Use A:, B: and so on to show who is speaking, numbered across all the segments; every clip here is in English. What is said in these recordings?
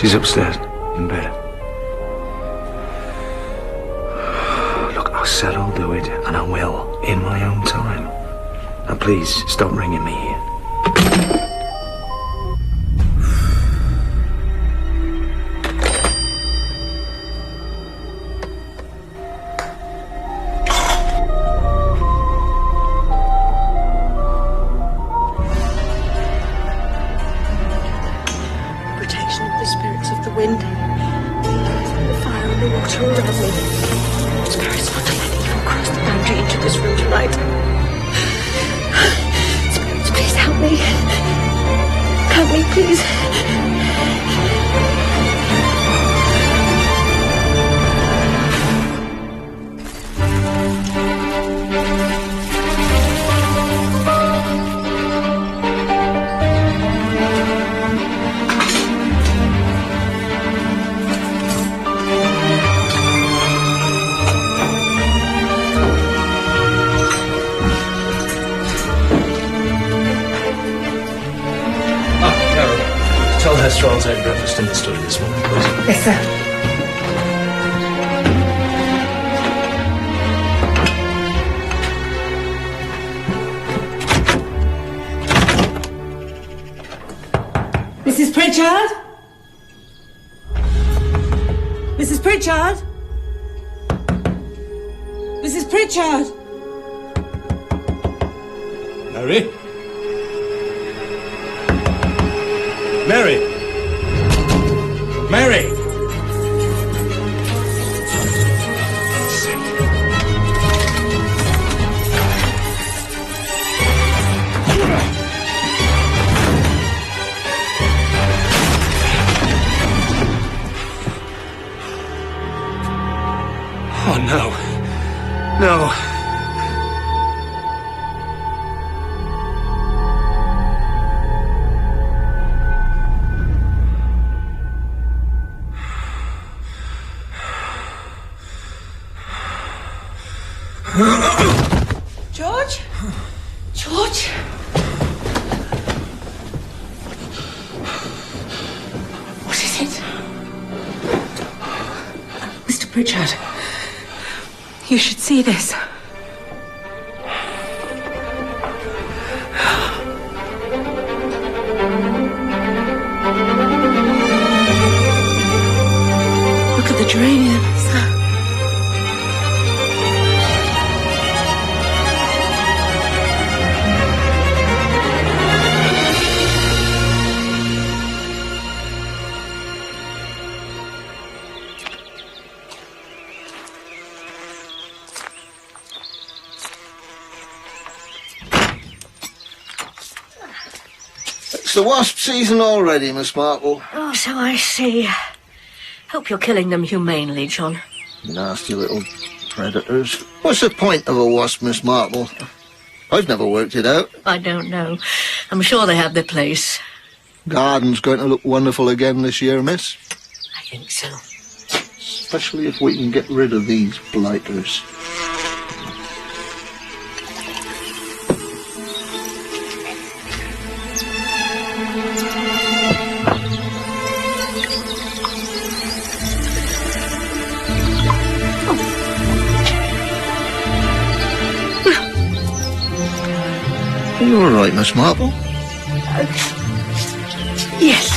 A: She's upstairs, in bed. Look, I said I'll do it, and I will, in my own time. Now please, stop ringing me here.
B: Charles ate breakfast in the study this morning, please.
C: Yes, sir. Mrs. Pritchard? Mrs. Pritchard? Mrs. Pritchard?
B: Mary? Mary? Mary! Oh, no. No.
C: George? George? What is it? Mr. Pritchard, you should see this. Look at the geraniums.
D: It's the wasp season already, Miss Marple.
E: Oh, so I see. Hope you're killing them humanely, John.
D: Nasty little predators. What's the point of a wasp, Miss Marple? I've never worked it out.
E: I don't know. I'm sure they have their place.
D: Garden's going to look wonderful again this year, miss.
E: I think so.
D: Especially if we can get rid of these blighters. Are you all right, Miss Marple?
E: Yes,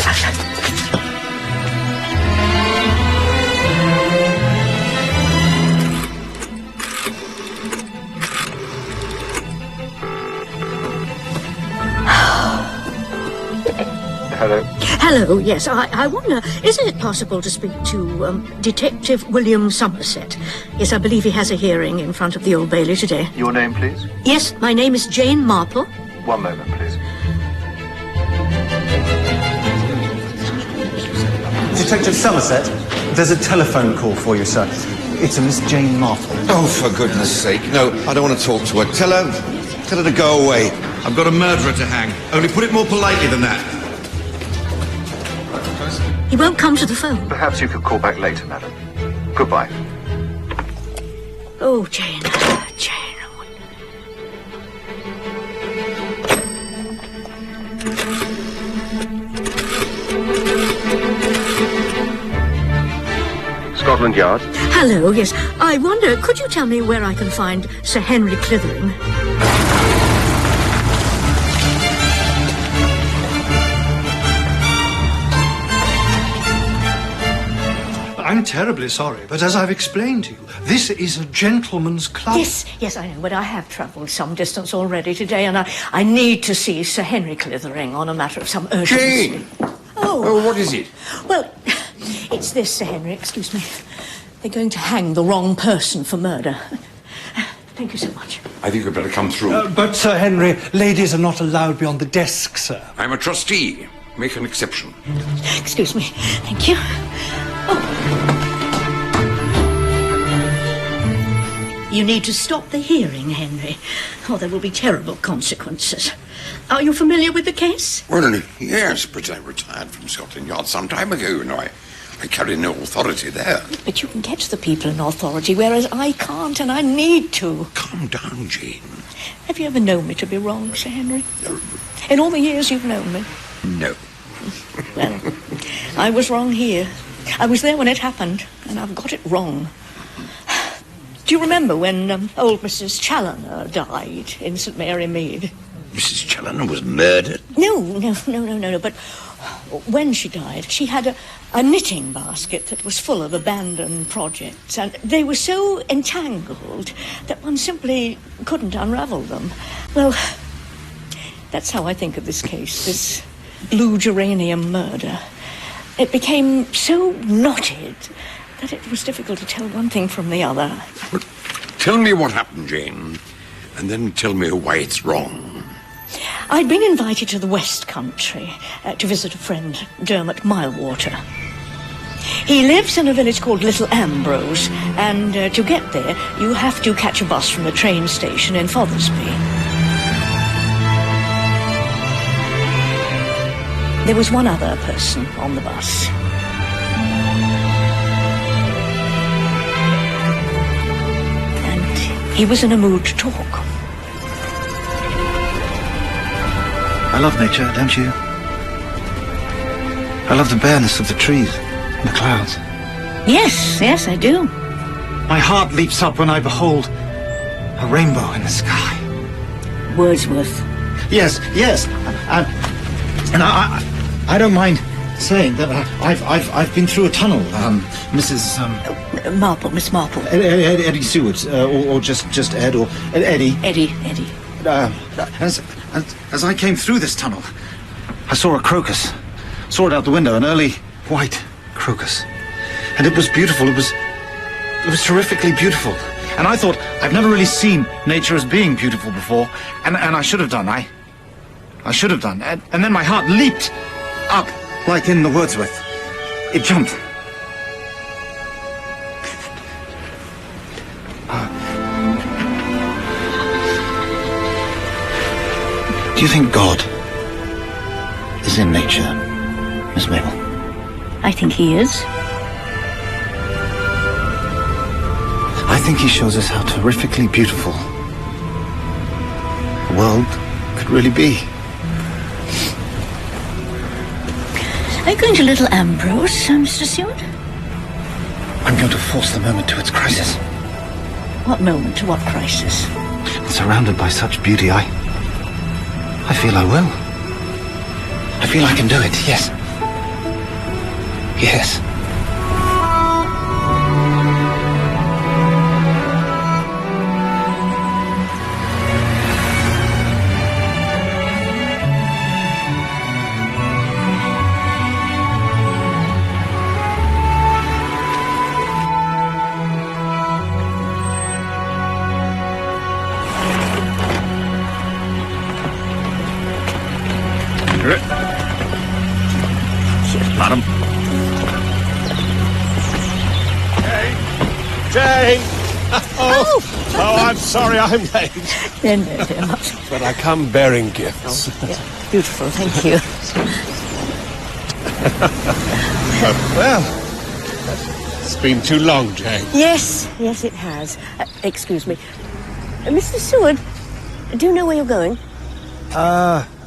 D: Hello.
E: Hello, yes. I wonder, is it possible to speak to Detective William Somerset? Yes, I believe he has a hearing in front of the Old Bailey today.
F: Your name, please?
E: Yes, my name is Jane Marple.
F: One moment, please.
G: Detective Somerset, there's a telephone call for you, sir. It's a Miss Jane Marple.
H: Oh, for goodness sake. No, I don't want to talk to her. Tell her to go away. I've got a murderer to hang. Only put it more politely than that.
E: He won't come to the phone.
F: Perhaps you could call back later, madam. Goodbye.
E: Oh, Jane. Jane.
F: Scotland Yard?
E: Hello, yes. I wonder, could you tell me where I can find Sir Henry Clithering?
I: I'm terribly sorry, but as I've explained to you, this is a gentleman's club.
E: Yes, I know, but I have travelled some distance already today, and I need to see Sir Henry Clithering on a matter of some urgency.
H: Jane! Oh, what is it?
E: Well, it's this, Sir Henry, excuse me. They're going to hang the wrong person for murder. Thank you so much.
H: I think we'd better come through.
I: But, Sir Henry, ladies are not allowed beyond the desk, sir.
H: I'm a trustee. Make an exception.
E: Excuse me. Thank you. You need to stop the hearing, Henry, or there will be terrible consequences. Are you familiar with the case?
H: Well, yes, but I retired from Scotland Yard some time ago. You know, I carry no authority there.
E: But you can get the people in authority, whereas I can't, and I need to.
H: Calm down, Jane.
E: Have you ever known me to be wrong, Sir Henry? In all the years you've known me?
H: No.
E: Well, I was wrong here. I was there when it happened, and I've got it wrong. Do you remember when old Mrs. Challoner died in St. Mary Mead?
H: Mrs. Challoner was murdered?
E: No. But when she died, she had a knitting basket that was full of abandoned projects, and they were so entangled that one simply couldn't unravel them. Well, that's how I think of this case, this blue geranium murder. It became so knotted that it was difficult to tell one thing from the other.
H: Well, tell me what happened, Jane, and then tell me why it's wrong.
E: I'd been invited to the West Country to visit a friend, Dermot Milewater. He lives in a village called Little Abrose, and to get there, you have to catch a bus from the train station in Fothersby. There was one other person on the bus. And he was in a mood to talk.
J: I love nature, don't you? I love the bareness of the trees and the clouds.
E: Yes, I do.
J: My heart leaps up when I behold a rainbow in the sky.
E: Wordsworth.
J: Yes. And I don't mind saying that I've been through a tunnel, Mrs.
E: Marple, Miss Marple.
J: Eddie Seward, or just Ed, or Eddie.
E: Eddie.
J: As I came through this tunnel, I saw a crocus. Saw it out the window, an early white crocus. And it was beautiful. It was terrifically beautiful. And I thought, I've never really seen nature as being beautiful before. And I should have done. I should have done. And then my heart leaped up, like in the Wordsworth. It jumped. Do you think God is in nature, Miss Mabel?
E: I think he is.
J: I think he shows us how terrifically beautiful the world could really be.
E: Are you going to Little Abrose, Mr. Seward?
J: I'm going to force the moment to its crisis.
E: What moment to what crisis?
J: Surrounded by such beauty, I feel I will. I feel I can do it, yes. Yes.
F: Madam.
K: Jane! Oh, I'm sorry I'm late.
E: No.
K: But I come bearing gifts.
E: Oh, yeah. Beautiful, thank you.
K: Well, it's been too long, Jane.
L: Yes, it has. Excuse me. Mr. Seward, do you know where you're going?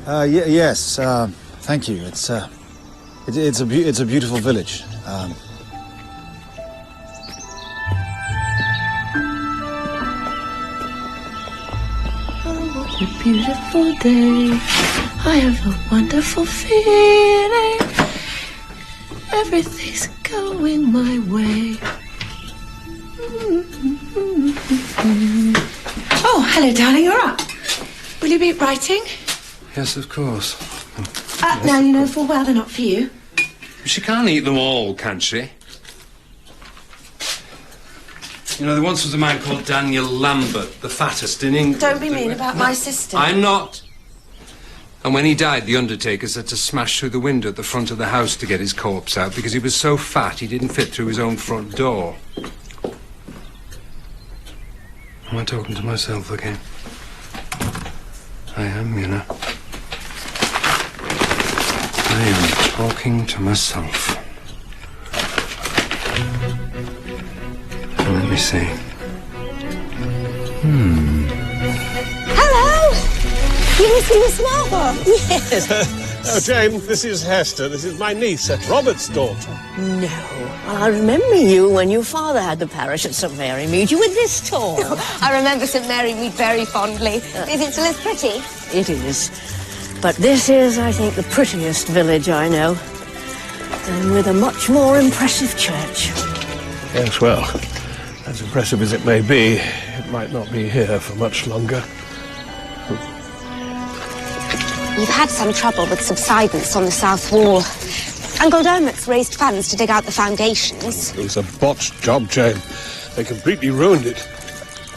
J: Yes, thank you. It's a beautiful village.
M: a beautiful day. I have a wonderful feeling. Everything's going my way. Oh, hello, darling. You're up. Will you be writing?
N: Yes, of course.
M: Now you know full well they're not for you.
N: She can't eat them all, can she? You know, there once was a man called Daniel Lambert, the fattest in England.
M: Don't be mean about my sister.
N: I'm not. And when he died, the undertakers had to smash through the window at the front of the house to get his corpse out because he was so fat he didn't fit through his own front door. Am I talking to myself again? I am, you know. I am talking to myself. Let me see.
L: Hello! You must be Miss Marpl. Yes.
K: Oh, Jane, this is Hester. This is my niece, Robert's daughter.
E: No. Well, I remember you when your father had the parish at St Mary Mead. You were this tall.
L: I remember St Mary Mead very fondly. Is it still as pretty?
E: It is. But this is, I think, the prettiest village I know. And with a much more impressive church.
K: Yes, well, as impressive as it may be, it might not be here for much longer.
L: We've had some trouble with subsidence on the south wall. Uncle Dermot's raised funds to dig out the foundations.
K: It was a botched job, Jane. They completely ruined it.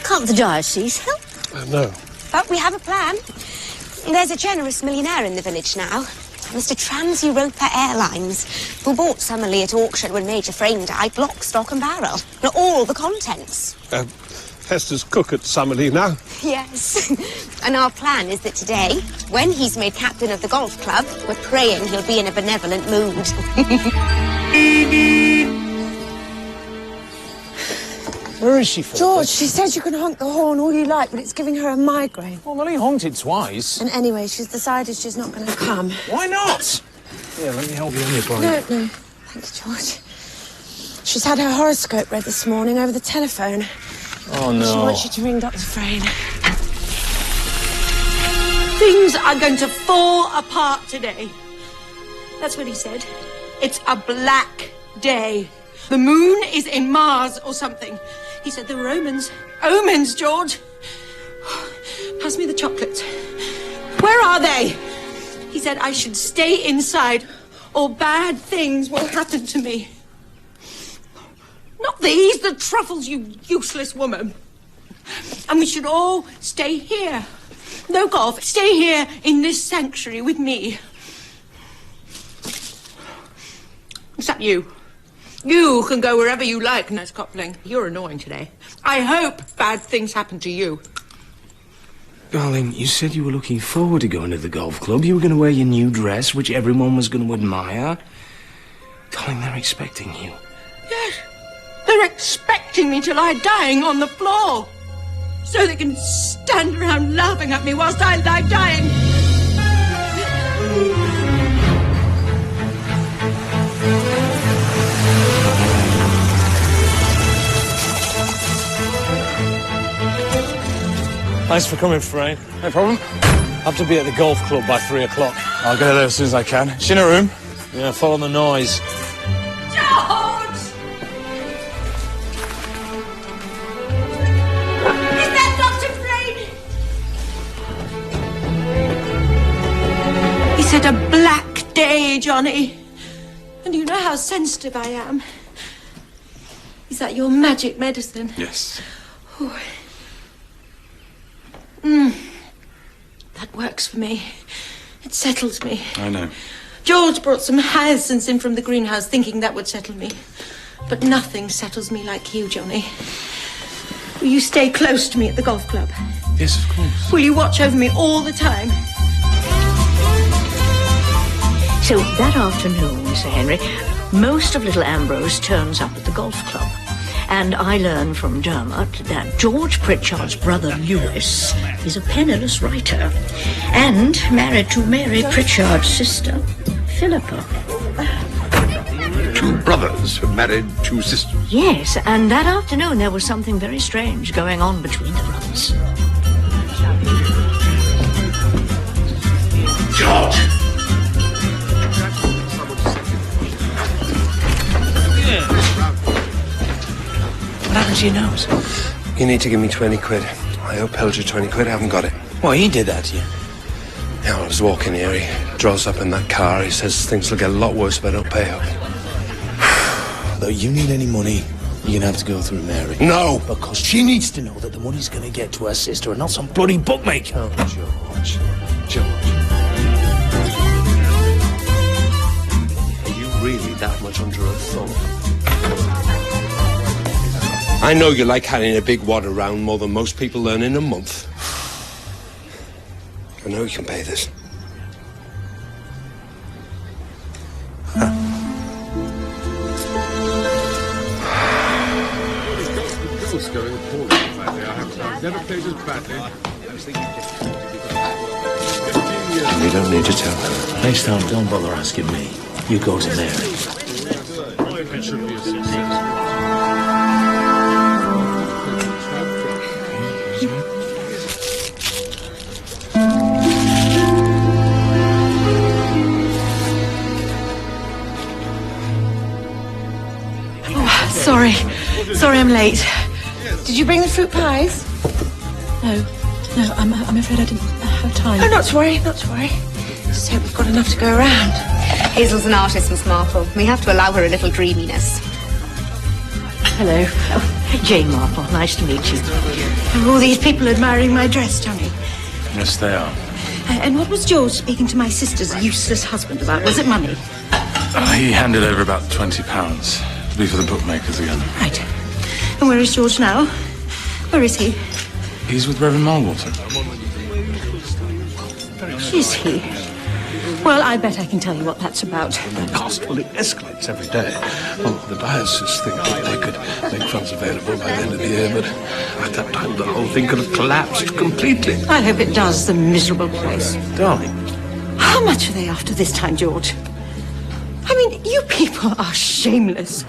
E: Can't the diocese help?
K: No.
L: But we have a plan. There's a generous millionaire in the village now, Mr. Trans-Europa Airlines, who bought Summerlee at auction when Major Frame died, lock, stock and barrel. All the contents.
K: Hester's cook at Summerlee now?
L: Yes. And our plan is that today, when he's made captain of the golf club, we're praying he'll be in a benevolent mood.
O: Where is she for?
M: George, she said you can honk the horn all you like, but it's giving her a migraine.
O: Well, I've only honked it twice.
M: And anyway, she's decided she's not going to come.
O: Why not? Here, let me help you on your bike.
M: No. Thanks, George. She's had her horoscope read this morning over the telephone.
O: Oh, no.
M: She wants you to ring Dr. Frayne.
E: Things are going to fall apart today. That's what he said. It's a black day. The moon is in Mars or something. He said there were omens. Omens, George. Pass me the chocolates. Where are they? He said I should stay inside or bad things will happen to me. Not these, the truffles, you useless woman. And we should all stay here. No golf. Stay here in this sanctuary with me. Except you. You can go wherever you like, Nurse Copling. You're annoying today. I hope bad things happen to you.
A: Darling, you said you were looking forward to going to the golf club. You were going to wear your new dress, which everyone was going to admire. Darling, they're expecting you.
E: Yes. They're expecting me to lie dying on the floor. So they can stand around laughing at me whilst I lie dying.
O: Thanks for coming, Frayne.
J: No problem.
O: Have to be at the golf club by 3 o'clock.
J: I'll get there as soon as I can. Is she in her room?
O: Yeah, follow the noise.
E: George! Is that Dr. Frayne? He said a black day, Johnny. And you know how sensitive I am. Is that your magic medicine?
N: Yes.
E: Ooh. That works for me. It settles me.
N: I know.
E: George brought some hyacinths in from the greenhouse thinking that would settle me. But nothing settles me like you, Johnny. Will you stay close to me at the golf club?
N: Yes, of course.
E: Will you watch over me all the time? So that afternoon, Sir Henry, most of Little Ambrose turns up at the golf club. And I learn from Dermot that George Pritchard's brother Lewis is a penniless writer and married to Mαίrη Pritchard's sister, Philippa.
H: 2 brothers have married 2 sisters.
E: Yes, and that afternoon there was something very strange going on between the brothers.
A: George!
N: What happened to your nose? You need to give me 20 quid. I owe Pilger 20 quid, I haven't got it.
A: Well, he did that to you?
N: Yeah, I was walking here, he draws up in that car, he says things will get a lot worse if I don't pay up.
A: Though you need any money, you're gonna have to go through Mary.
N: No!
A: Because she needs to know that the money's gonna get to her sister and not some bloody bookmaker.
N: Oh, George. George. Are you really that much under a thumb? I know you like carrying a big wad around more than most people earn in a month. I know you can pay this. You don't need to tell her.
A: Next time, don't bother asking me. You go to Mary.
C: Sorry I'm late.
M: Did you bring the fruit pies?
C: No, I'm afraid I didn't have time.
M: Oh, not to worry, not to worry. Just hope we've got enough to go around.
L: Hazel's an artist, Miss Marple. We have to allow her a little dreaminess.
E: Hello. Oh, Jane Marple. Nice to meet you.
M: Are all these people admiring my dress, Johnny?
K: Yes, they are.
C: And what was George speaking to my sister's useless husband about? Was it money?
K: He handed over about £20. To be for the bookmakers again.
C: Right. And where is George now? Where is he?
K: He's with Reverend Marlwater.
C: Is he? Well, I bet I can tell you what that's about.
K: The cost, well, it escalates every day. Well, the diocese think that they could make funds available by the end of the year, but at that time the whole thing could have collapsed completely.
C: I hope it does, the miserable place.
K: Darling.
C: How much are they after this time, George? I mean, you people are shameless.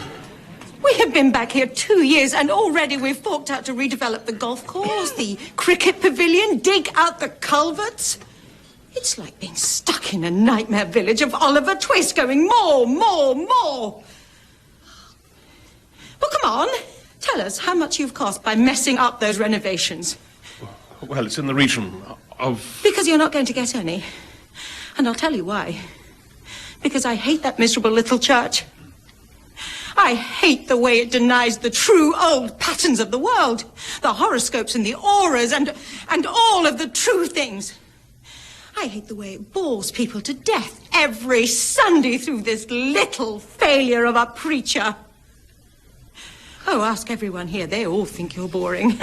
C: We have been back here 2 years and already we've forked out to redevelop the golf course, the cricket pavilion, dig out the culverts. It's like being stuck in a nightmare village of Oliver Twist going more. Well, come on. Tell us how much you've cost by messing up those renovations.
K: Well, it's in the region of...
C: Because you're not going to get any. And I'll tell you why. Because I hate that miserable little church. I hate the way it denies the true old patterns of the world. The horoscopes and the auras and all of the true things. I hate the way it bores people to death every Sunday through this little failure of a preacher. Oh, ask everyone here. They all think you're boring.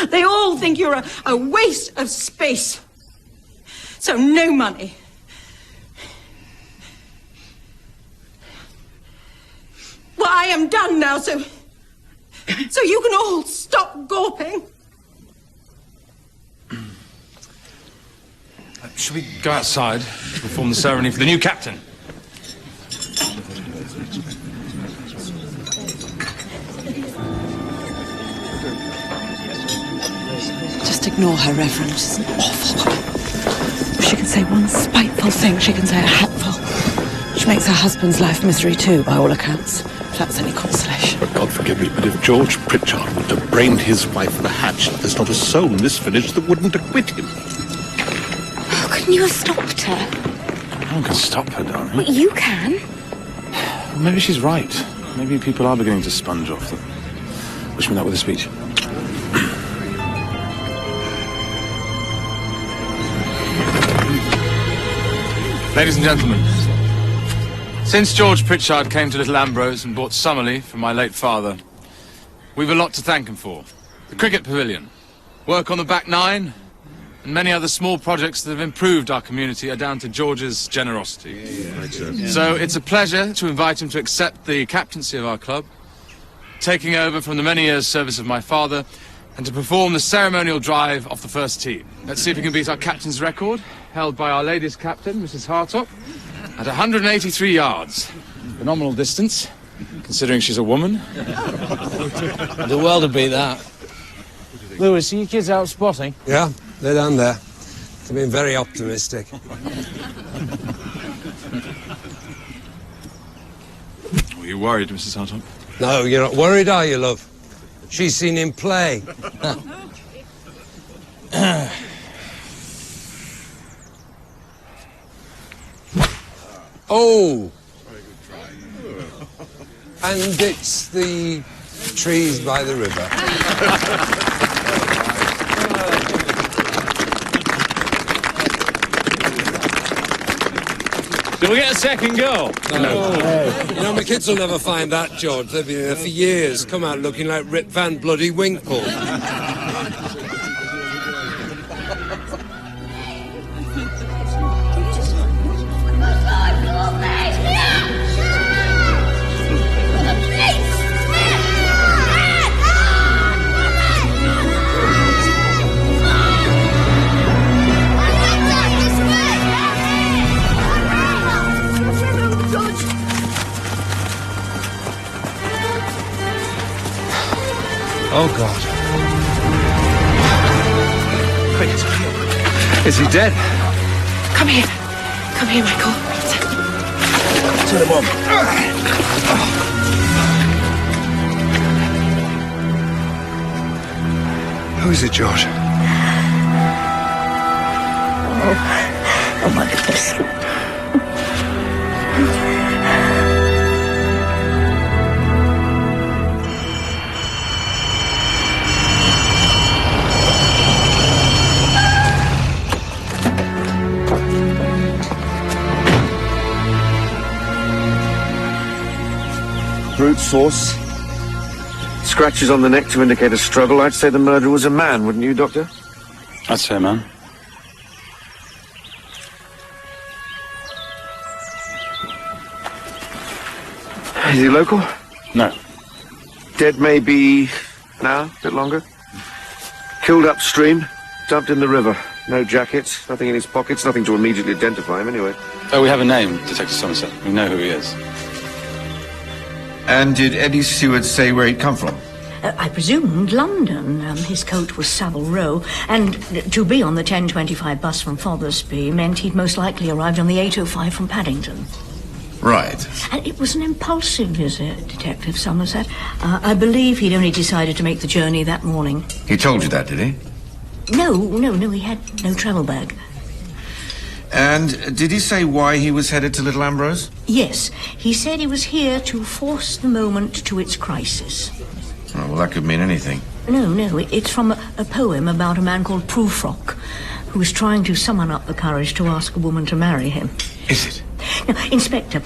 C: They all think you're a waste of space. So no money. Well, I am done now, so you can all stop gawping.
O: Should we go outside to perform the ceremony for the new captain?
C: Just ignore her, Reverend. She's an awful woman. If she can say one spiteful thing, she can say a hatful. She makes her husband's life misery too, by all accounts. If that's any consolation.
K: But God forgive me, but if George Pritchard would have brained his wife with a hatchet, there's not a soul in this village that wouldn't acquit him.
L: Oh, couldn't you have stopped her?
K: No one can stop her, darling.
L: Well, you can.
K: Well, maybe she's right. Maybe people are beginning to sponge off them. Wish me luck with the speech.
O: Ladies and gentlemen, since George Pritchard came to Litl Abrose and bought Summerley from my late father, we've a lot to thank him for. The cricket pavilion, work on the back nine, and many other small projects that have improved our community are down to George's generosity. So it's a pleasure to invite him to accept the captaincy of our club, taking over from the many years' service of my father, and to perform the ceremonial drive off the first tee. Let's see if we can beat our captain's record, held by our ladies' captain, Mrs. Hartop, at 183 yards. Phenomenal distance, considering she's a woman. Do well to beat that.
P: Lewis, are you kids out spotting?
Q: Yeah, they're down there.
N: You've been very optimistic.
O: Are you worried, Mrs. Hartog?
N: No, you're not worried, are you, love? She's seen him play. Oh! And it's the trees by the river.
O: Did we get a second goal?
N: No. You know, my kids will never find that, George. They've been there for years, come out looking like Rip Van Bloody Winkle. Oh, God.
O: Is he dead?
M: Come here. Come here, Michael.
A: Turn him on.
N: Who is it, George?
E: Oh, my goodness.
H: Brute force. Scratches on the neck to indicate a struggle. I'd say the murderer was a man, wouldn't you, Doctor?
O: I'd say a man.
H: Is he local?
O: No.
H: Dead maybe an hour, a bit longer. Killed upstream, dumped in the river. No jackets, nothing in his pockets, nothing to immediately identify him anyway.
O: Oh, we have a name, Detective Somerset. We know who he is.
H: And did Eddie Seward say where he'd come from?
E: I presumed London. His coat was Savile Row, and to be on the 10:25 bus from Fothersby meant he'd most likely arrived on the 8:05 from Paddington.
H: Right.
E: And it was an impulsive visit, Detective Somerset. I believe he'd only decided to make the journey that morning.
H: He told you that, did he?
E: No, he had no travel bag.
H: And did he say why he was headed to Litl Abrôz?
E: Yes, he said he was here to force the moment to its crisis.
H: Oh, well, that could mean anything.
E: No, it's from a poem about a man called Prufrock, who was trying to summon up the courage to ask a woman to marry him.
H: Is it?
E: Now, Inspector,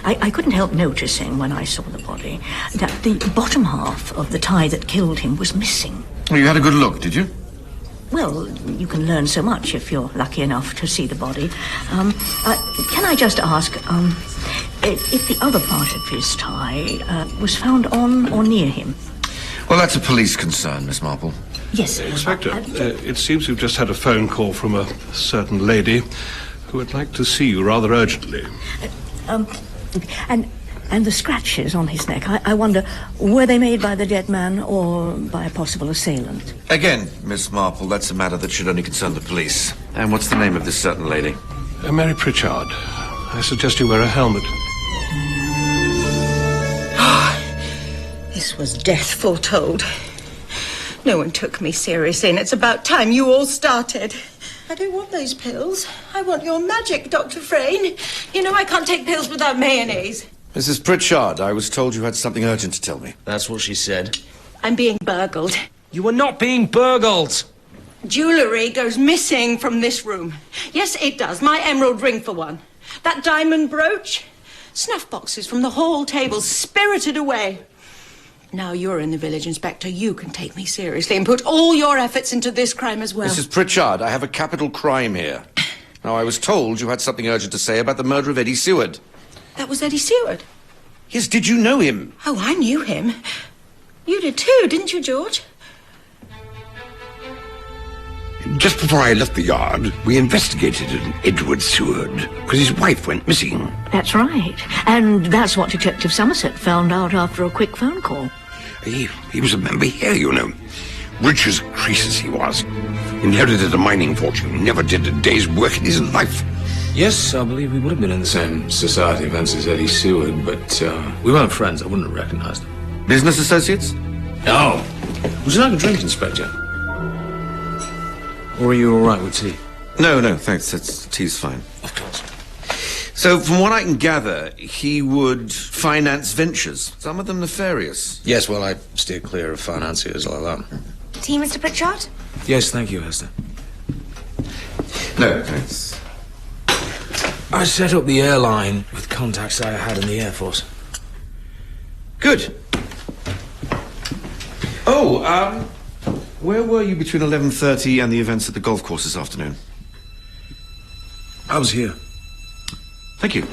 E: I couldn't help noticing when I saw the body that the bottom half of the tie that killed him was missing.
H: Well, you had a good look, did you?
E: Well, you can learn so much if you're lucky enough to see the body. Can I just ask, if the other part of his tie was found on or near him?
H: Well, that's a police concern, Miss Marple.
E: Yes.
K: Inspector, it seems you've just had a phone call from a certain lady who would like to see you rather urgently.
E: And the scratches on his neck, I wonder, were they made by the dead man or by a possible assailant?
H: Again, Miss Marple, that's a matter that should only concern the police. And what's the name of this certain lady?
K: Mαίrη Prítsarντ. I suggest you wear a helmet.
C: This was death foretold. No one took me seriously, and it's about time you all started. I don't want those pills. I want your magic, Dr. Frayne. You know I can't take pills without mayonnaise.
H: Mrs. Pritchard, I was told you had something urgent to tell me.
A: That's what she said.
C: I'm being burgled.
A: You were not being burgled.
C: Jewellery goes missing from this room. Yes, it does. My emerald ring, for one. That diamond brooch. Snuff boxes from the hall table spirited away. Now you're in the village, Inspector. You can take me seriously and put all your efforts into this crime as well.
H: Mrs. Pritchard, I have a capital crime here. Now, I was told you had something urgent to say about the murder of Eddie Seward.
C: That was Eddie Seward?
H: Yes, did you know him?
C: Oh, I knew him. You did too, didn't you, George?
P: Just before I left the yard, we investigated an Edward Seward, because his wife went missing.
E: That's right. And that's what Detective Somerset found out after a quick phone call.
P: He was a member here, you know. Rich as a crease as he was. Inherited a mining fortune, never did a day's work in his life.
A: Yes, I believe we would have been in the same society events as Eddie Seward, but we weren't friends. I wouldn't have recognised him.
J: Business associates?
A: No. Would you like a drink, Inspector? Or are you all right with tea?
J: No, thanks. Tea's fine.
A: Of course.
J: So, from what I can gather, he would finance ventures, some of them nefarious.
A: Yes, well, I steer clear of financiers like that.
L: Tea, Mr. Pritchard?
A: Yes, thank you, Hester.
J: No, thanks.
A: I set up the airline with contacts I had in the Air Force.
J: Good. Oh, where were you between 11:30 and the events at the golf course this afternoon?
A: I was here.
J: Thank you.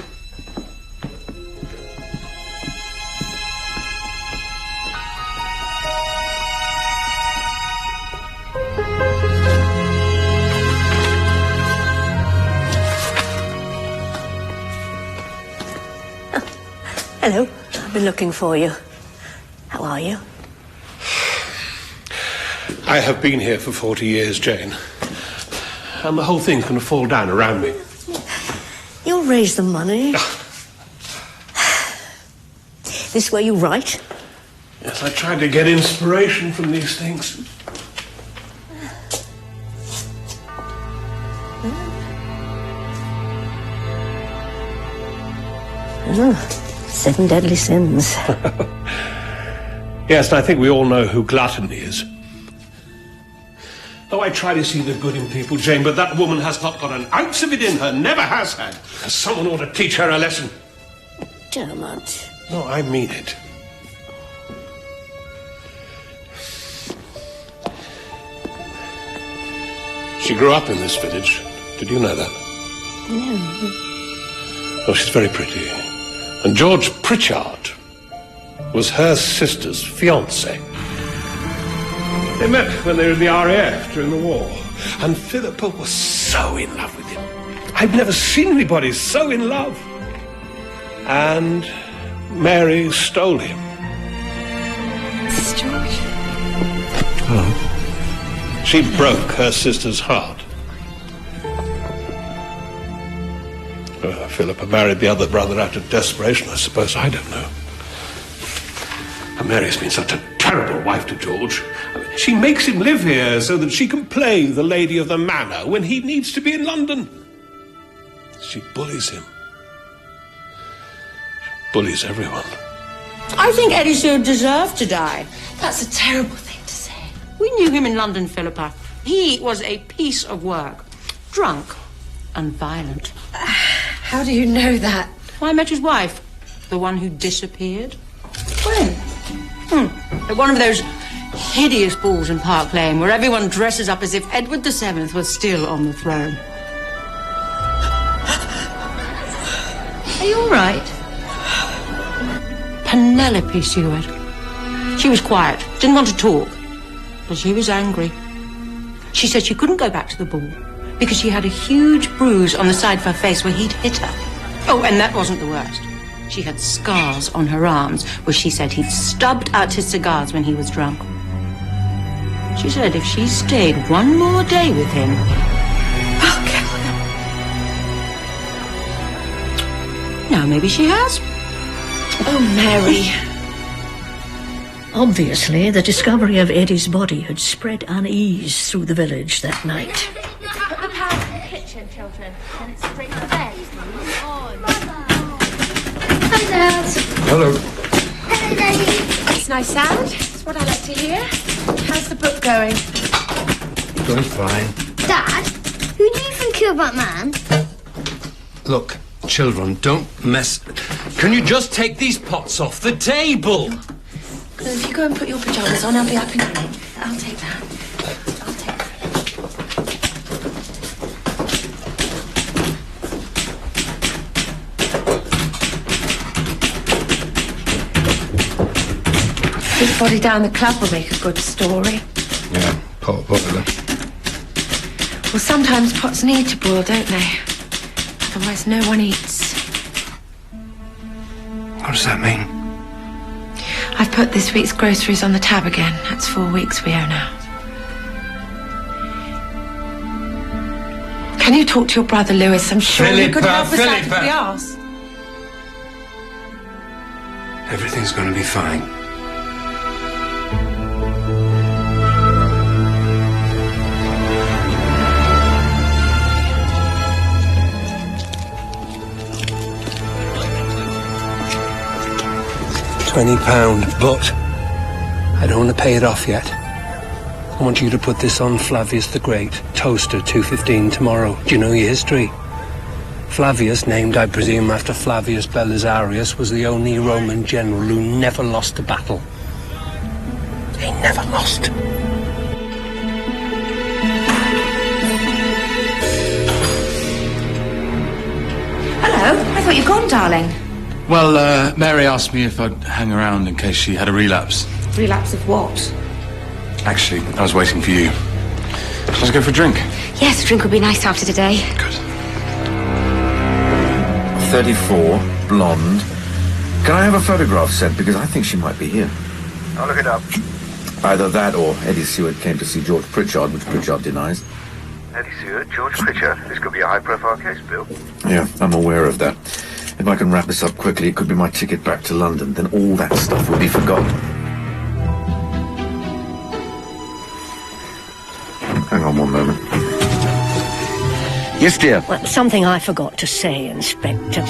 E: Hello. I've been looking for you. How are you?
K: I have been here for 40 years, Jane. And the whole thing's going to fall down around me.
E: You'll raise the money. This where you write?
K: Yes, I tried to get inspiration from these things.
E: Oh, 7 deadly sins.
K: Yes, and I think we all know who gluttony is. Oh, I try to see the good in people, Jane, but that woman has not got an ounce of it in her, never has had. Someone ought to teach her a lesson.
E: Dermot.
K: No, I mean it. She grew up in this village. Did you know that?
E: No.
K: Oh, she's very pretty. And Τζωρτζ Πρίτσαρντ was her sister's fiancé. They met when they were in the RAF during the war. And Philippa was so in love with him. I've never seen anybody so in love. And Mary stole him.
E: This is George.
K: Hello. She broke her sister's heart. Philippa married the other brother out of desperation, I suppose. I don't know. And Mary's been such a terrible wife to George. I mean, she makes him live here so that she can play the lady of the manor when he needs to be in London. She bullies him. She bullies everyone.
C: I think Eddie Seward deserved to die. That's a terrible thing to say. We knew him in London, Philippa. He was a piece of work. Drunk and violent.
M: How do you know that?
C: Well, I met his wife. The one who disappeared.
M: When?
C: At one of those hideous balls in Park Lane where everyone dresses up as if Edward VII was still on the throne. Are you all right? Penelope Seward. She was quiet, didn't want to talk, but she was angry. She said she couldn't go back to the ball because she had a huge bruise on the side of her face where he'd hit her. Oh, and that wasn't the worst. She had scars on her arms where she said he'd stubbed out his cigars when he was drunk. She said if she stayed one more day with him...
M: I'll kill him.
C: Now, maybe she has.
M: Oh, Mary.
E: Obviously, the discovery of Eddie's body had spread unease through the village that night.
Q: Put the pan in the kitchen, children, and it's straight to bed. Hi, Dad.
A: Hello.
Q: Hello, Daddy.
M: That's nice sound. It's what I like to hear. How's the book going?
A: Going fine.
Q: Dad, who do you think you're about, man?
N: Look, children, don't mess... Can you just take these pots off the table?
M: If you go and put your pyjamas on, I'll be up in a minute. I'll take that. His body down the club will make a good story.
A: Yeah, pot boiler.
M: Well, sometimes pots need to boil, don't they? Otherwise, no one eats.
A: What does that mean?
M: I've put this week's groceries on the tab again. That's 4 weeks we owe now. Can you talk to your brother, Lewis? I'm sure he could help us out if we ask.
N: Everything's going to be fine. £20, but I don't want to pay it off yet. I want you to put this on Flavius the Great, toaster, 2:15 tomorrow. Do you know your history? Flavius, named, I presume, after Flavius Belisarius, was the only Roman general who never lost a battle. He never lost.
Q: Hello, I thought you'd gone, darling.
O: Well, Mary asked me if I'd hang around in case she had a relapse.
Q: Relapse of what?
O: Actually, I was waiting for you. Let's go for a drink.
L: Yes, a drink would be nice after today.
O: Good.
H: 34, blonde. Can I have a photograph sent? Because I think she might be here.
F: I'll look it up.
H: Either that or Eddie Seward came to see George Pritchard, which Pritchard denies.
F: Eddie Seward, George Pritchard. This could be a high-profile case, Bill.
H: Yeah, I'm aware of that. If I can wrap this up quickly, it could be my ticket back to London. Then all that stuff will be forgotten. Hang on one moment. Yes, dear.
E: Well, something I forgot to say, Inspector.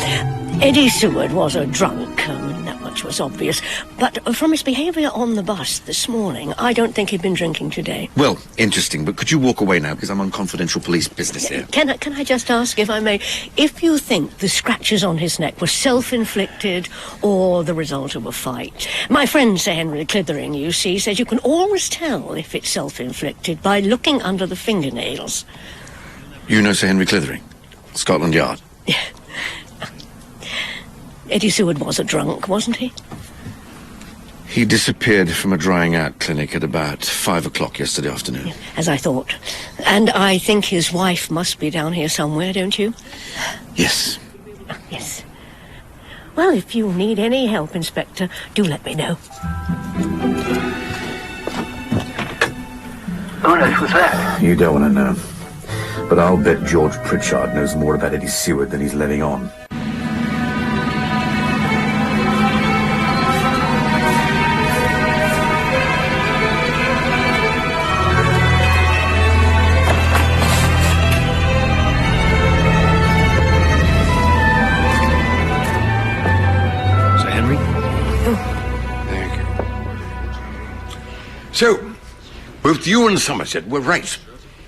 E: Eddie Seward was a drunk, that much was obvious. But from his behaviour on the bus this morning, I don't think he'd been drinking today.
H: Well, interesting, but could you walk away now, because I'm on confidential police business here.
E: Can I just ask, if I may, if you think the scratches on his neck were self-inflicted or the result of a fight? My friend Sir Henry Clithering, you see, says you can always tell if it's self-inflicted by looking under the fingernails.
H: You know Sir Henry Clithering? Scotland Yard?
E: Eddie Seward was a drunk, wasn't he?
H: He disappeared from a drying out clinic at about 5 o'clock yesterday afternoon.
E: As I thought. And I think his wife must be down here somewhere, don't you?
H: Yes.
E: Yes. Well, if you need any help, Inspector, do let me know.
F: Who on earth was that?
H: You don't want to know. But I'll bet George Pritchard knows more about Eddie Seward than he's letting on.
N: Sir Henry?
P: Oh. Thank you. So, both you and Somerset were right.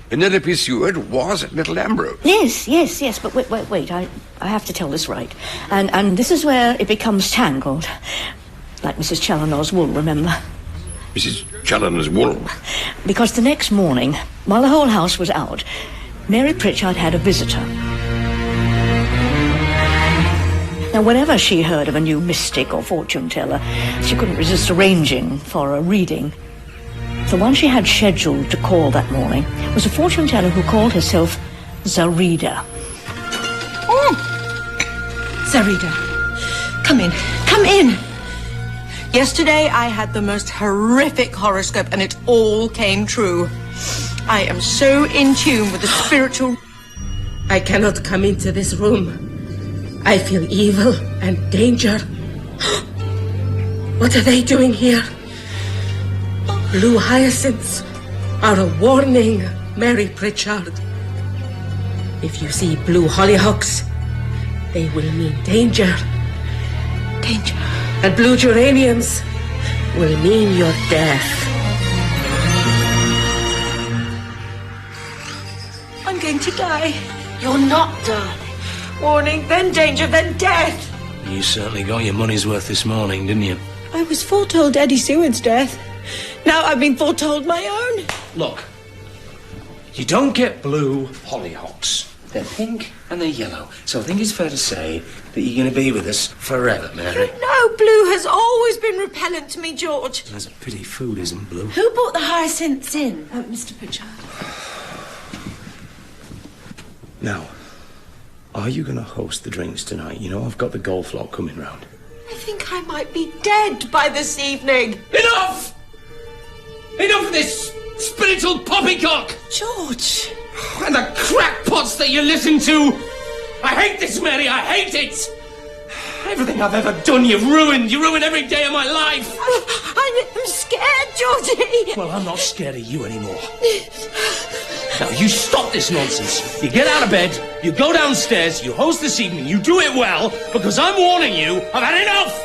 P: Penelope Seward was at Litl Abroj.
E: Yes, but wait, I have to tell this right. And this is where it becomes tangled. Like Mrs. Challoner's wool, remember?
P: Mrs. Challoner's wool?
E: Because the next morning, while the whole house was out, Mαίrη Prítsarnd had a visitor. Now, whenever she heard of a new mystic or fortune teller, she couldn't resist arranging for a reading. The one she had scheduled to call that morning was a fortune teller who called herself Zarida.
C: Oh! Zarida, come in. Come in! Yesterday I had the most horrific horoscope and it all came true. I am so in tune with the spiritual...
R: I cannot come into this room. I feel evil and danger. What are they doing here? Blue hyacinths are a warning, Mαίrη Prítsarnd. If you see blue hollyhocks, they will mean danger.
C: Danger.
R: And blue geraniums will mean your death.
C: I'm going to die.
R: You're not, darling.
C: Warning, then danger, then death.
A: You certainly got your money's worth this morning, didn't you?
C: I was foretold Eddie Seward's death. Now I've been foretold my own.
A: Look, you don't get blue hollyhocks. They're pink and they're yellow. So I think it's fair to say that you're going to be with us forever, Mary.
C: No, blue has always been repellent to me, George.
A: That's a pity food isn't blue.
C: Who brought the hyacinths in? Mr. Pritchard.
A: Now, are you going to host the drinks tonight? You know I've got the golf lot coming round.
C: I think I might be dead by this evening.
A: Enough! Enough of this spiritual poppycock!
C: George.
A: And the crackpots that you listen to! I hate this, Mary, I hate it! Everything I've ever done, you've ruined. You ruin every day of my life.
M: I'm scared, Georgie.
A: Well, I'm not scared of you anymore. Now, you stop this nonsense. You get out of bed, you go downstairs, you host this evening, you do it well, because I'm warning you, I've had enough!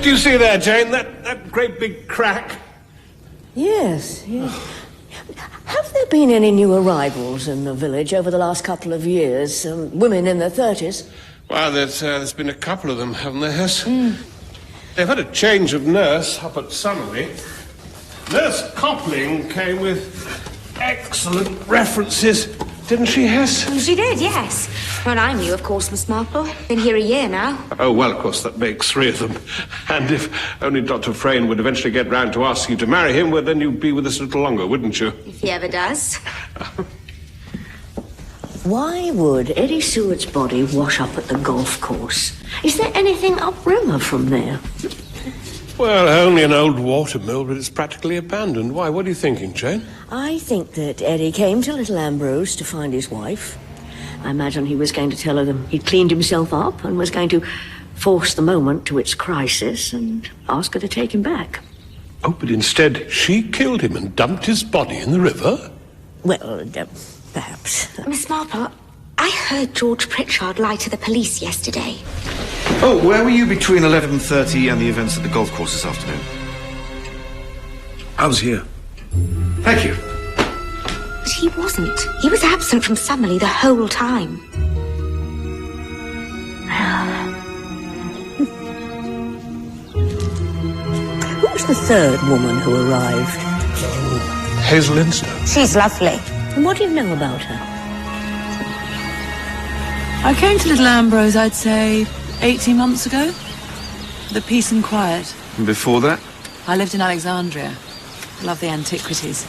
K: Do you see there, Jane, that great big crack?
E: Yes, yes. Have there been any new arrivals in the village over the last couple of years? Women in their 30s?
K: Well, there's been a couple of them, haven't there, Hess? They've had a change of nurse up at Summerley. Nurse Coupling came with excellent references, didn't she, Hess?
L: She did, yes. Well, I knew, of course, Miss Marple. Been here a year now.
K: Oh, well, of course, that makes 3 of them. And if only Dr. Frayne would eventually get round to ask you to marry him, well, then you'd be with us a little longer, wouldn't you?
L: If he ever does.
E: Why would Eddie Seward's body wash up at the golf course? Is there anything upriver from there?
K: Well, only an old watermill, but it's practically abandoned. Why, what are you thinking, Jane?
E: I think that Eddie came to Little Abrose to find his wife. I imagine he was going to tell her that he'd cleaned himself up and was going to force the moment to its crisis and ask her to take him back.
K: Oh, but instead she killed him and dumped his body in the river?
E: Well, perhaps.
L: Miss Marple, I heard George Pritchard lie to the police yesterday.
J: Oh, where were you between 11:30 and the events at the golf course this afternoon?
P: I was here.
J: Thank you.
L: But he wasn't. He was absent from Summerley the whole time.
E: Who was the third woman who arrived?
K: Hazel Instow.
L: She's lovely.
E: And what do you know about her?
S: I came to Little Abrose, I'd say, 18 months ago. The peace and quiet.
J: And before that?
S: I lived in Alexandria. I love the antiquities.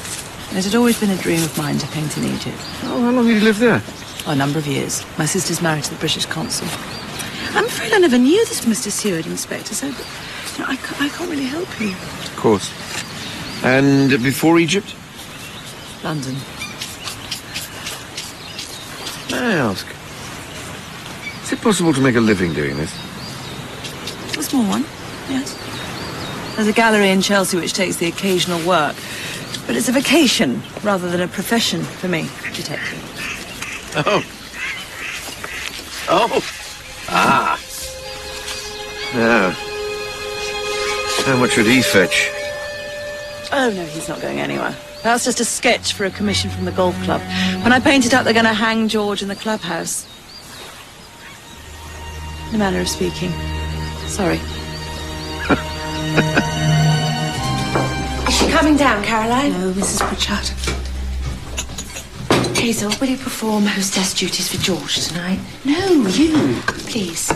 S: And it had always been a dream of mine to paint in Egypt.
J: Oh, how long did you live there?
S: Oh, a number of years. My sister's married to the British consul. I'm afraid I never knew this Mr. Seward, Inspector, so I can't really help you.
J: Of course. And before Egypt?
S: London.
J: May I ask, is it possible to make a living doing this?
S: A small one, yes. There's a gallery in Chelsea which takes the occasional work. But it's a vacation rather than a profession for me, detective.
J: Oh. Oh. Ah. Now, how much would he fetch?
S: Oh, no, he's not going anywhere. That's just a sketch for a commission from the golf club. When I paint it up, they're going to hang George in the clubhouse. In a manner of speaking. Sorry.
M: Is she coming down, Caroline?
R: No, Mrs. Pritchard. Hazel, will you perform hostess duties for George tonight?
M: No, you.
R: Please.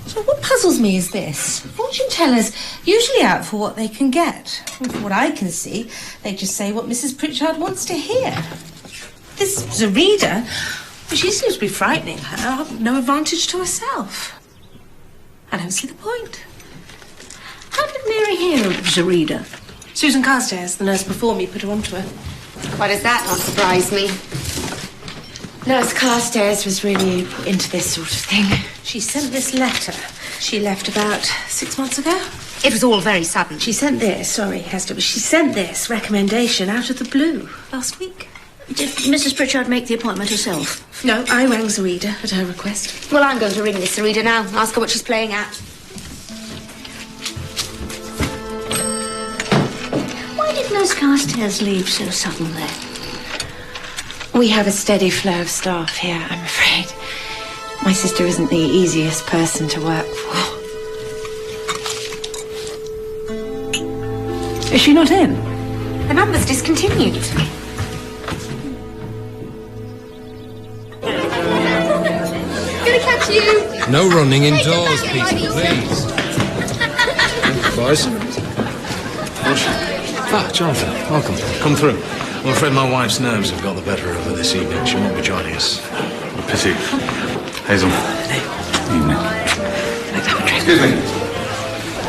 R: So what puzzles me is this. Fortune tellers usually out for what they can get. And from what I can see, they just say what Mrs. Pritchard wants to hear. This Zarida, well, she seems to be frightening her, of no advantage to herself. I don't see the point.
E: How did Mary hear of Zarida?
R: Susan Carstairs, the nurse before me, put her onto her.
L: Why does that not surprise me?
R: Nurse Carstairs was really into this sort of thing. She sent this letter. She left about 6 months ago.
L: It was all very sudden.
R: She sent this, sorry, Hester, but she sent this recommendation out of the blue last week.
E: Did Mrs. Pritchard make the appointment herself?
R: No, I rang Zarida at her request.
L: Well, I'm going to ring this Zarida now, ask her what she's playing at.
E: Why did Nurse Carstairs leave so suddenly?
R: We have a steady flow of staff here, I'm afraid. My sister isn't the easiest person to work for.
S: Is she not in?
L: The number's discontinued. Gonna catch you.
A: No running indoors, Peter, please. Boys. Ah, Jonathan, welcome. Come through.
B: I'm afraid my wife's nerves have got the better of her this evening. She won't be joining us.
J: Pity. Hazel. Evening.
H: Excuse me.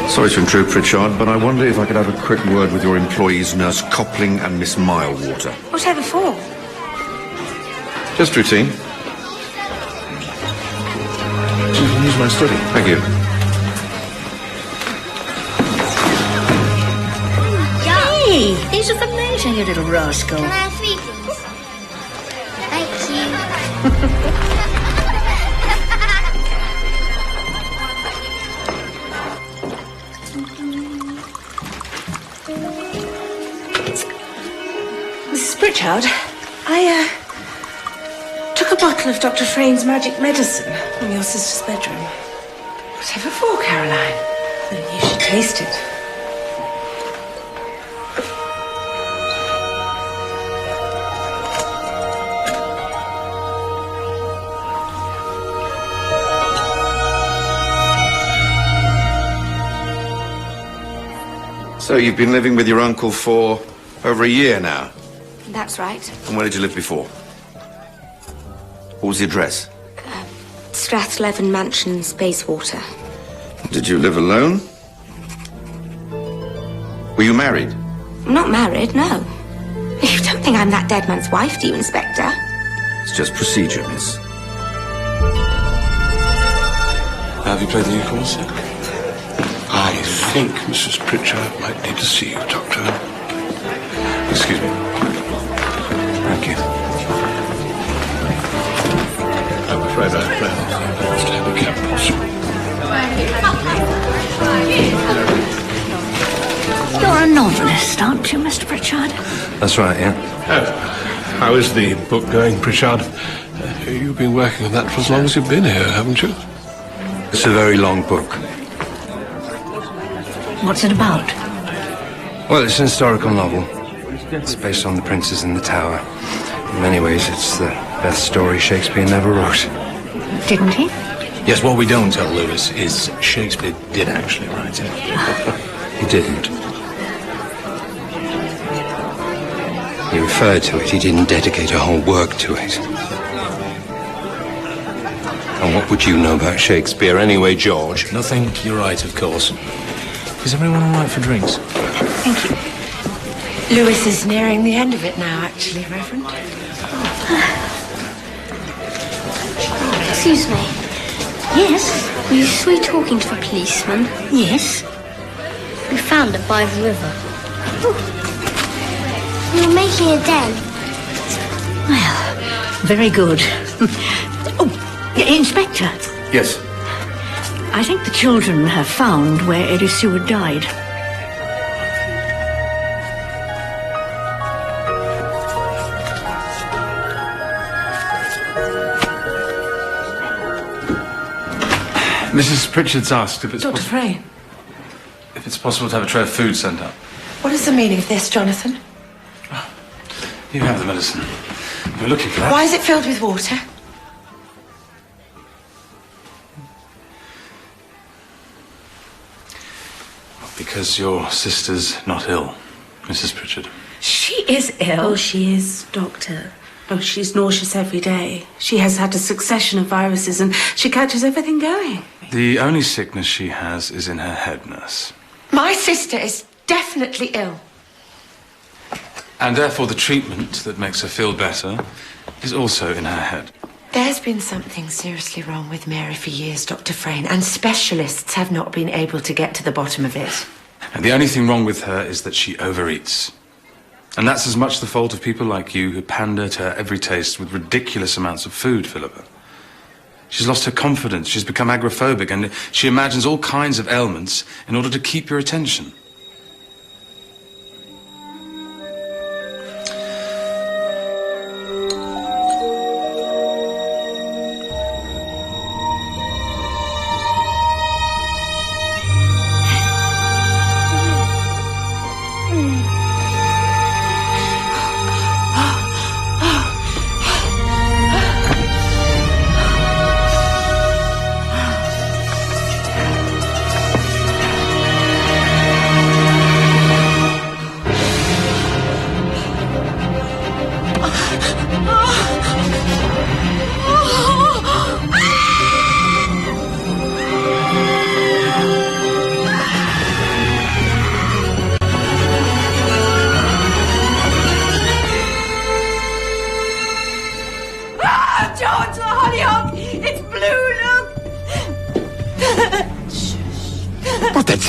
H: Sorry to intrude, Pritchard, but I wonder if I could have a quick word with your employees, Nurse Coupling and Miss Milewater.
L: Whatever for?
H: Just routine.
B: You can use my study.
H: Thank you.
E: Hey, these are amazing, you little rascal.
Q: Can I have 3, please? Thank you.
R: Mrs. Pritchard, I took a bottle of Dr. Frayn's magic medicine from your sister's bedroom. Whatever for, Caroline? You should taste it.
H: So you've been living with your uncle for over a year now?
L: That's right.
H: And where did you live before? What was the address?
L: Strathlevin Mansions, Bayswater.
H: Did you live alone? Were you married?
L: I'm not married, no. You don't think I'm that dead man's wife, do you, Inspector?
H: It's just procedure, miss.
K: Have you played the new course yet? I think Mrs. Pritchard might need to see you, Doctor.
J: Excuse me. Thank you.
K: I'm afraid I play to have a cab possible.
E: You're a novelist, aren't you, Mr. Pritchard?
J: That's right, yeah.
K: How is the book going, Pritchard? You've been working on that for as long as you've been here, haven't you?
J: It's a very long book.
E: What's it about?
J: Well, it's an historical novel. It's based on The Princes in the Tower. In many ways, it's the best story Shakespeare never wrote.
E: Didn't he?
B: Yes, what we don't tell Lewis is Shakespeare did actually write it.
J: He didn't. He referred to it. He didn't dedicate a whole work to it. And what would you know about Shakespeare anyway, George?
B: Nothing. You're right, of course. Is everyone all right for drinks?
E: Thank you.
R: Lewis is nearing the end of it now, actually, Reverend.
Q: Excuse me.
E: Yes?
Q: Were you 3 talking to the policeman?
E: Yes.
Q: We found it by the river. We were making a den.
E: Well, very good. Oh, Inspector.
J: Yes.
E: I think the children have found where Eddie Seward died.
O: Mrs. Pritchard's asked if it's
R: Dr. Frayn,
O: if it's possible to have a tray of food sent up.
R: what is the meaning of this, Jonathan?
O: You have the medicine. We're looking for that.
R: Why is it filled with water?
O: Because your sister's not ill, Mrs. Pritchard.
R: She is ill. Oh, she is, Doctor. Oh, she's nauseous every day. She has had a succession of viruses and she catches everything going.
O: The only sickness she has is in her head, nurse.
R: My sister is definitely ill.
O: And therefore the treatment that makes her feel better is also in her head.
R: There's been something seriously wrong with Mary for years, Dr. Frayn, and specialists have not been able to get to the bottom of it.
O: And the only thing wrong with her is that she overeats. And that's as much the fault of people like you who pander to her every taste with ridiculous amounts of food, Philippa. She's lost her confidence, she's become agoraphobic, and she imagines all kinds of ailments in order to keep your attention.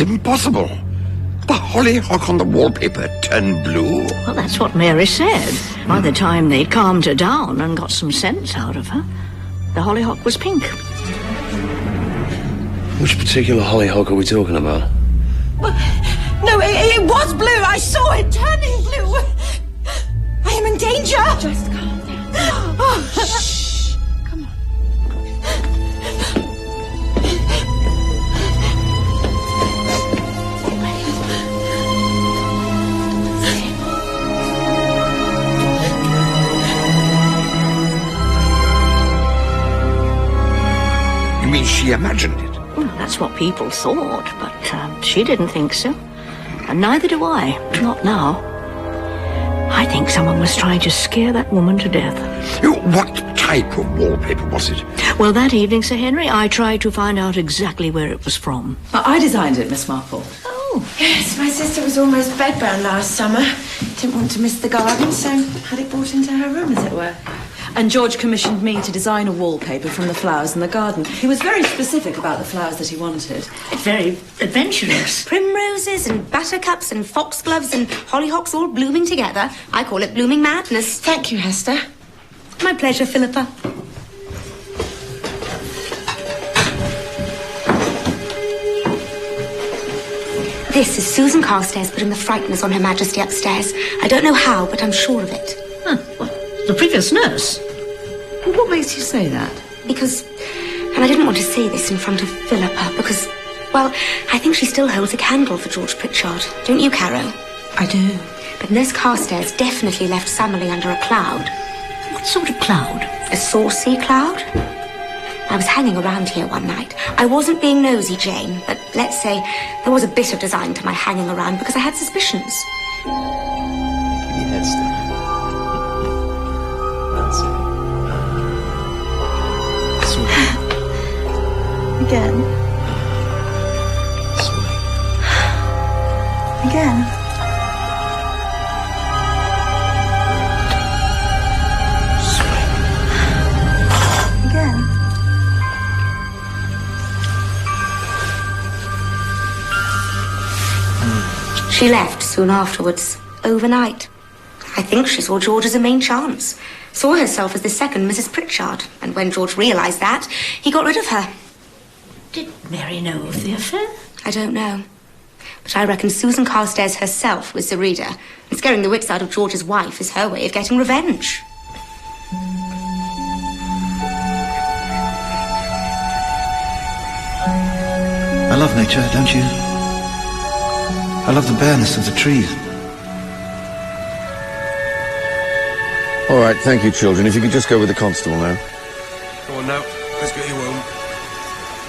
P: It's impossible. The hollyhock on the wallpaper turned blue.
E: Well, that's what Mary said. By the time they'd calmed her down and got some sense out of her, the hollyhock was pink.
A: Which particular hollyhock are we talking about?
C: No, it was blue. I saw it turning blue. I am in danger. Just calm down. Oh. Shh. Come on.
P: You mean she imagined it?
E: Well, that's what people thought, but she didn't think so. And neither do I. Not now. I think someone was trying to scare that woman to death.
P: What type of wallpaper was it?
E: Well, that evening, Sir Henry, I tried to find out exactly where it was from.
S: I designed it, Miss Marple.
M: Oh. Yes, my sister was almost bedbound last summer. Didn't want to miss the garden, so had it brought into her room, as it were.
S: And George commissioned me to design a wallpaper from the flowers in the garden. He was very specific about the flowers that he wanted.
E: Very adventurous.
L: Primroses and buttercups and foxgloves and hollyhocks all blooming together. I call it blooming madness.
M: Thank you, Hester.
L: My pleasure, Philippa. This is Susan Carstairs putting the frighteners on Her Majesty upstairs. I don't know how, but I'm sure of it.
E: Huh, what? The previous nurse?
S: What makes you say that?
L: Because, and I didn't want to say this in front of Philippa, because, well, I think she still holds a candle for George Pritchard. Don't you, Caro?
S: I do.
L: But Nurse Carstairs definitely left Summerlee under a cloud.
E: What sort of cloud?
L: A saucy cloud. I was hanging around here one night. I wasn't being nosy, Jane, but let's say there was a bit of design to my hanging around because I had suspicions.
A: Yes,
S: Again. Again. Again.
L: She left soon afterwards, overnight. I think she saw George as a main chance. Saw herself as the second Mrs. Pritchard. And when George realised that, he got rid of her.
E: Did Mary know of the affair?
L: I don't know. But I reckon Susan Carstairs herself was the reader. And scaring the wits out of George's wife is her way of getting revenge.
J: I love nature, don't you? I love the bareness of the trees.
H: All right, thank you, children. If you could just go with the constable now.
K: Come on now, let's get you home.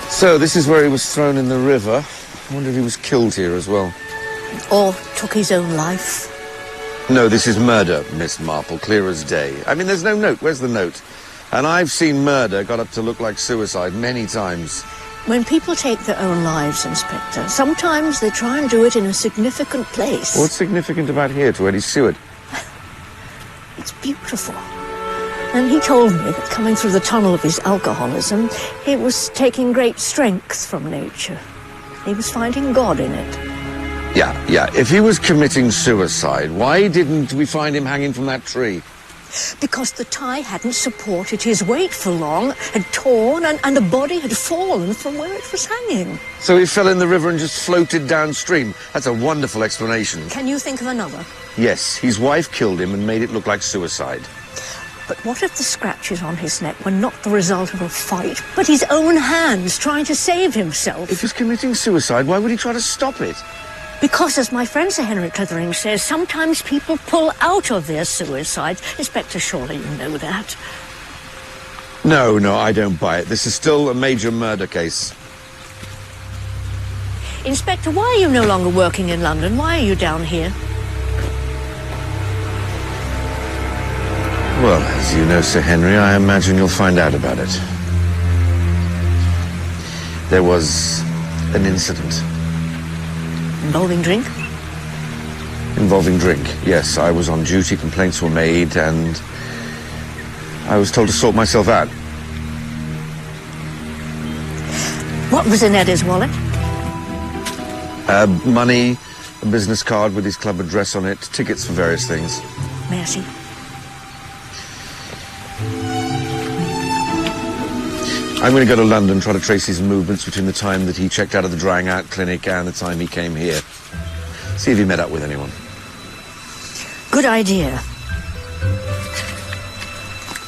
H: So, this is where he was thrown in the river. I wonder if he was killed here as well.
E: Or took his own life.
H: No, this is murder, Miss Marple, clear as day. I mean, there's no note. Where's the note? And I've seen murder got up to look like suicide many times.
E: When people take their own lives, Inspector, sometimes they try and do it in a significant place.
H: What's significant about here to Eddie Stewart?
E: It's beautiful. And he told me that coming through the tunnel of his alcoholism, he was taking great strength from nature. He was finding God in it.
H: Yeah. If he was committing suicide, why didn't we find him hanging from that tree?
E: Because the tie hadn't supported his weight for long, had torn, and the body had fallen from where it was hanging.
H: So he fell in the river and just floated downstream. That's a wonderful explanation.
E: Can you think of another?
H: Yes, his wife killed him and made it look like suicide.
E: But what if the scratches on his neck were not the result of a fight, but his own hands trying to save himself?
H: If he's committing suicide, why would he try to stop it?
E: Because, as my friend Sir Henry Clithering says, sometimes people pull out of their suicides. Inspector, surely you know that.
H: No, I don't buy it. This is still a major murder case.
E: Inspector, why are you no longer working in London? Why are you down here?
H: Well, as you know, Sir Henry, I imagine you'll find out about it. There was an incident.
E: Involving drink?
H: Involving drink, yes. I was on duty, complaints were made, and I was told to sort myself out.
E: What was in Eddie's wallet?
H: Money, a business card with his club address on it, tickets for various things.
E: May I see?
H: I'm going to go to London, try to trace his movements between the time that he checked out of the drying out clinic and the time he came here. See if he met up with anyone.
E: Good idea.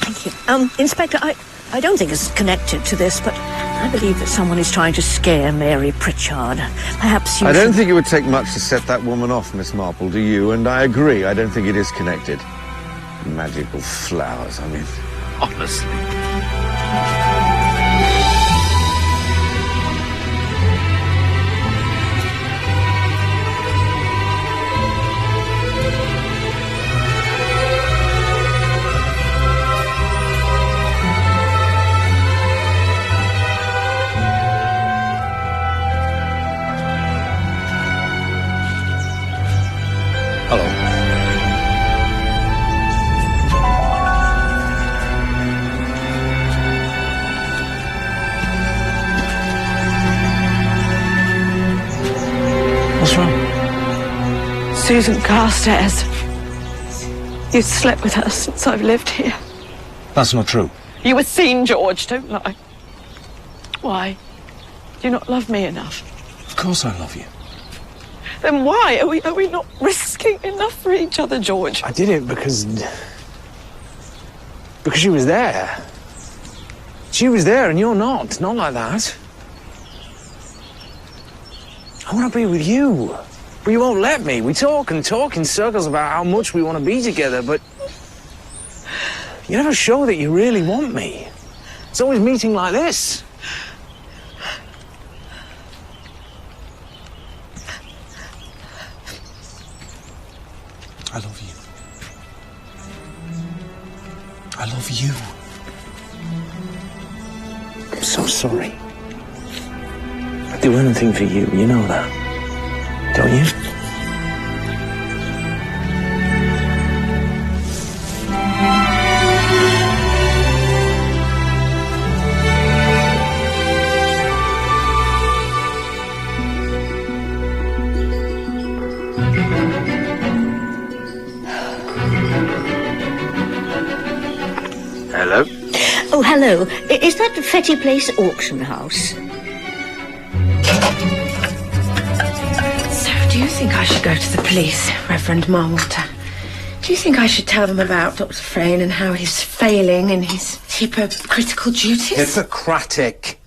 E: Thank you. Inspector, I don't think it's connected to this, but I believe that someone is trying to scare Mαίrη Prítsarnd. Perhaps you
H: I don't think it would take much to set that woman off, Miss Marple, do you? And I agree, I don't think it is connected. Magical flowers, I mean, honestly.
K: Hello. What's wrong?
R: Susan Carstairs. You slept with her since I've lived here.
K: That's not true.
R: You were seen, George, don't lie. Why? Do you not love me enough?
K: Of course I love you.
R: Then why are we not risking enough for each other, George?
K: I did it because she was there. She was there and you're not. Not like that. I want to be with you. But you won't let me. We talk and talk in circles about how much we want to be together, but you never show that you really want me. It's always meeting like this. I love you. I love you. I'm so sorry. I'd do anything for you, you know that, don't you?
H: Hello?
E: Oh, hello. Is that the Fetty Place auction house?
M: So, do you think I should go to the police, Reverend Marwater? Do you think I should tell them about Dr. Frayne and how he's failing in his hypocritical duties?
K: Hippocratic.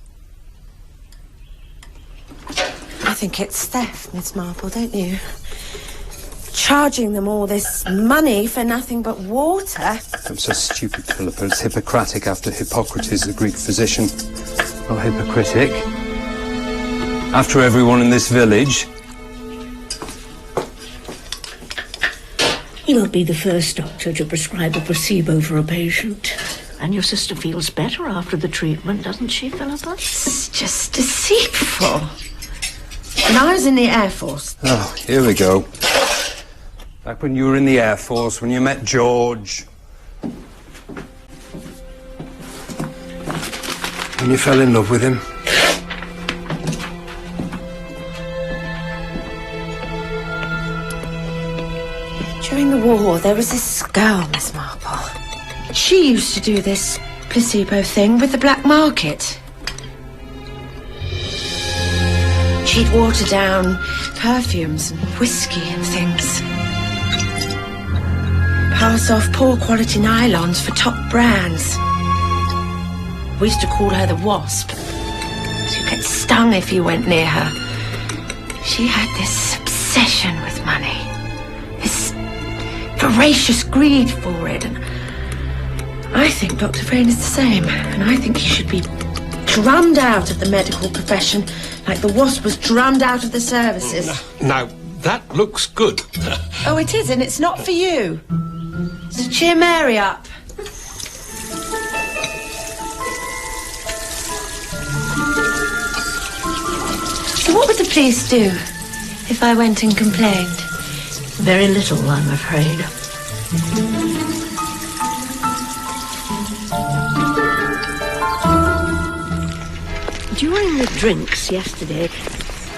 M: I think it's theft, Miss Marple, don't you? Charging them all this money for nothing but water.
N: I'm so stupid, Philippa. It's Hippocratic after Hippocrates, the Greek physician. Not hypocritic. After everyone in this village.
E: You won't be the first doctor to prescribe a placebo for a patient. And your sister feels better after the treatment, doesn't she, Philippa?
M: It's just deceitful. When I was in the Air Force...
N: Oh, here we go. Back when you were in the Air Force, when you met George.
K: When you fell in love with him.
M: During the war, there was this girl, Miss Marple. She used to do this placebo thing with the black market. She'd water down perfumes and whiskey and things. Pass off poor quality nylons for top brands. We used to call her the Wasp. She'd get stung if you went near her. She had this obsession with money. This voracious greed for it. And I think Dr. Frayne is the same. And I think he should be drummed out of the medical profession like the Wasp was drummed out of the services.
K: Now, that looks good.
M: Oh, it is, and it's not for you. So cheer Mary up. So what would the police do if I went and complained?
E: Very little, I'm afraid. During the drinks yesterday,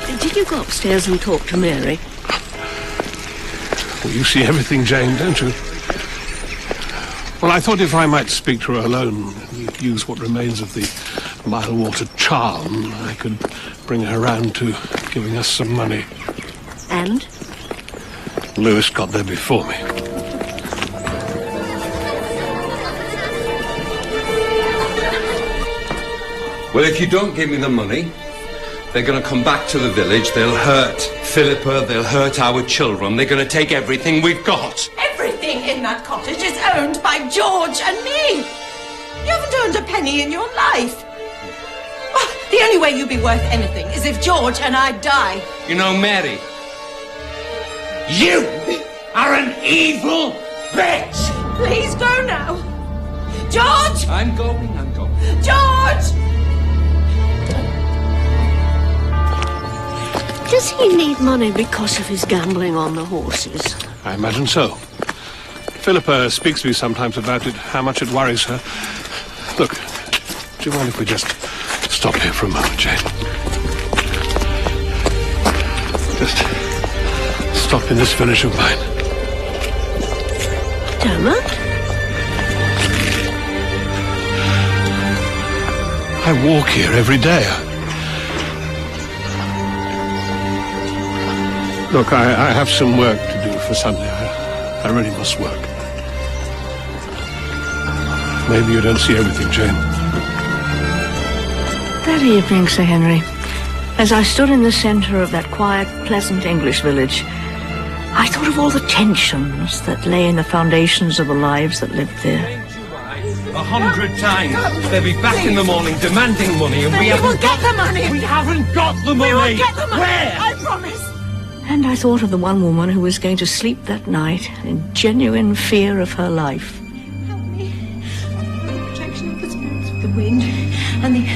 M: Did you go upstairs and talk to Mary?
K: Well, you see everything, Jane, don't you? Well, I thought if I might speak to her alone, use what remains of the mile-water charm, I could bring her round to giving us some money.
M: And?
K: Lewis got there before me.
T: Well, if you don't give me the money, they're going to come back to the village. They'll hurt Philippa. They'll hurt our children. They're going to take everything we've got.
C: Everything in that cottage is owned by George and me. You haven't earned a penny in your life. Oh, the only way you'd be worth anything is if George and I die.
T: You know, Mary,
A: You are an evil bitch!
C: Please go now. George!
T: I'm going.
C: George!
M: Does he need money because of his gambling on the horses?
K: I imagine so. Philippa speaks to me sometimes about it, how much it worries her. Look, do you mind if we just stop here for a moment, Jane? Just stop in this village of mine.
M: Dermot?
K: I walk here every day. Look, I have some work to do for Sunday. I really must work. Maybe you don't see everything, Jane.
E: That evening, Sir Henry, as I stood in the centre of that quiet, pleasant English village, I thought of all the tensions that lay in the foundations of the lives that lived there.
T: 100 times. They'll be back in the morning demanding money, and we haven't
C: got the money.
T: We haven't got the money.
C: We will get the money.
T: Where?
C: I promise.
E: And I thought of the one woman who was going to sleep that night in genuine fear of her life.
C: Help me. Protection of the spirits of the wind and the...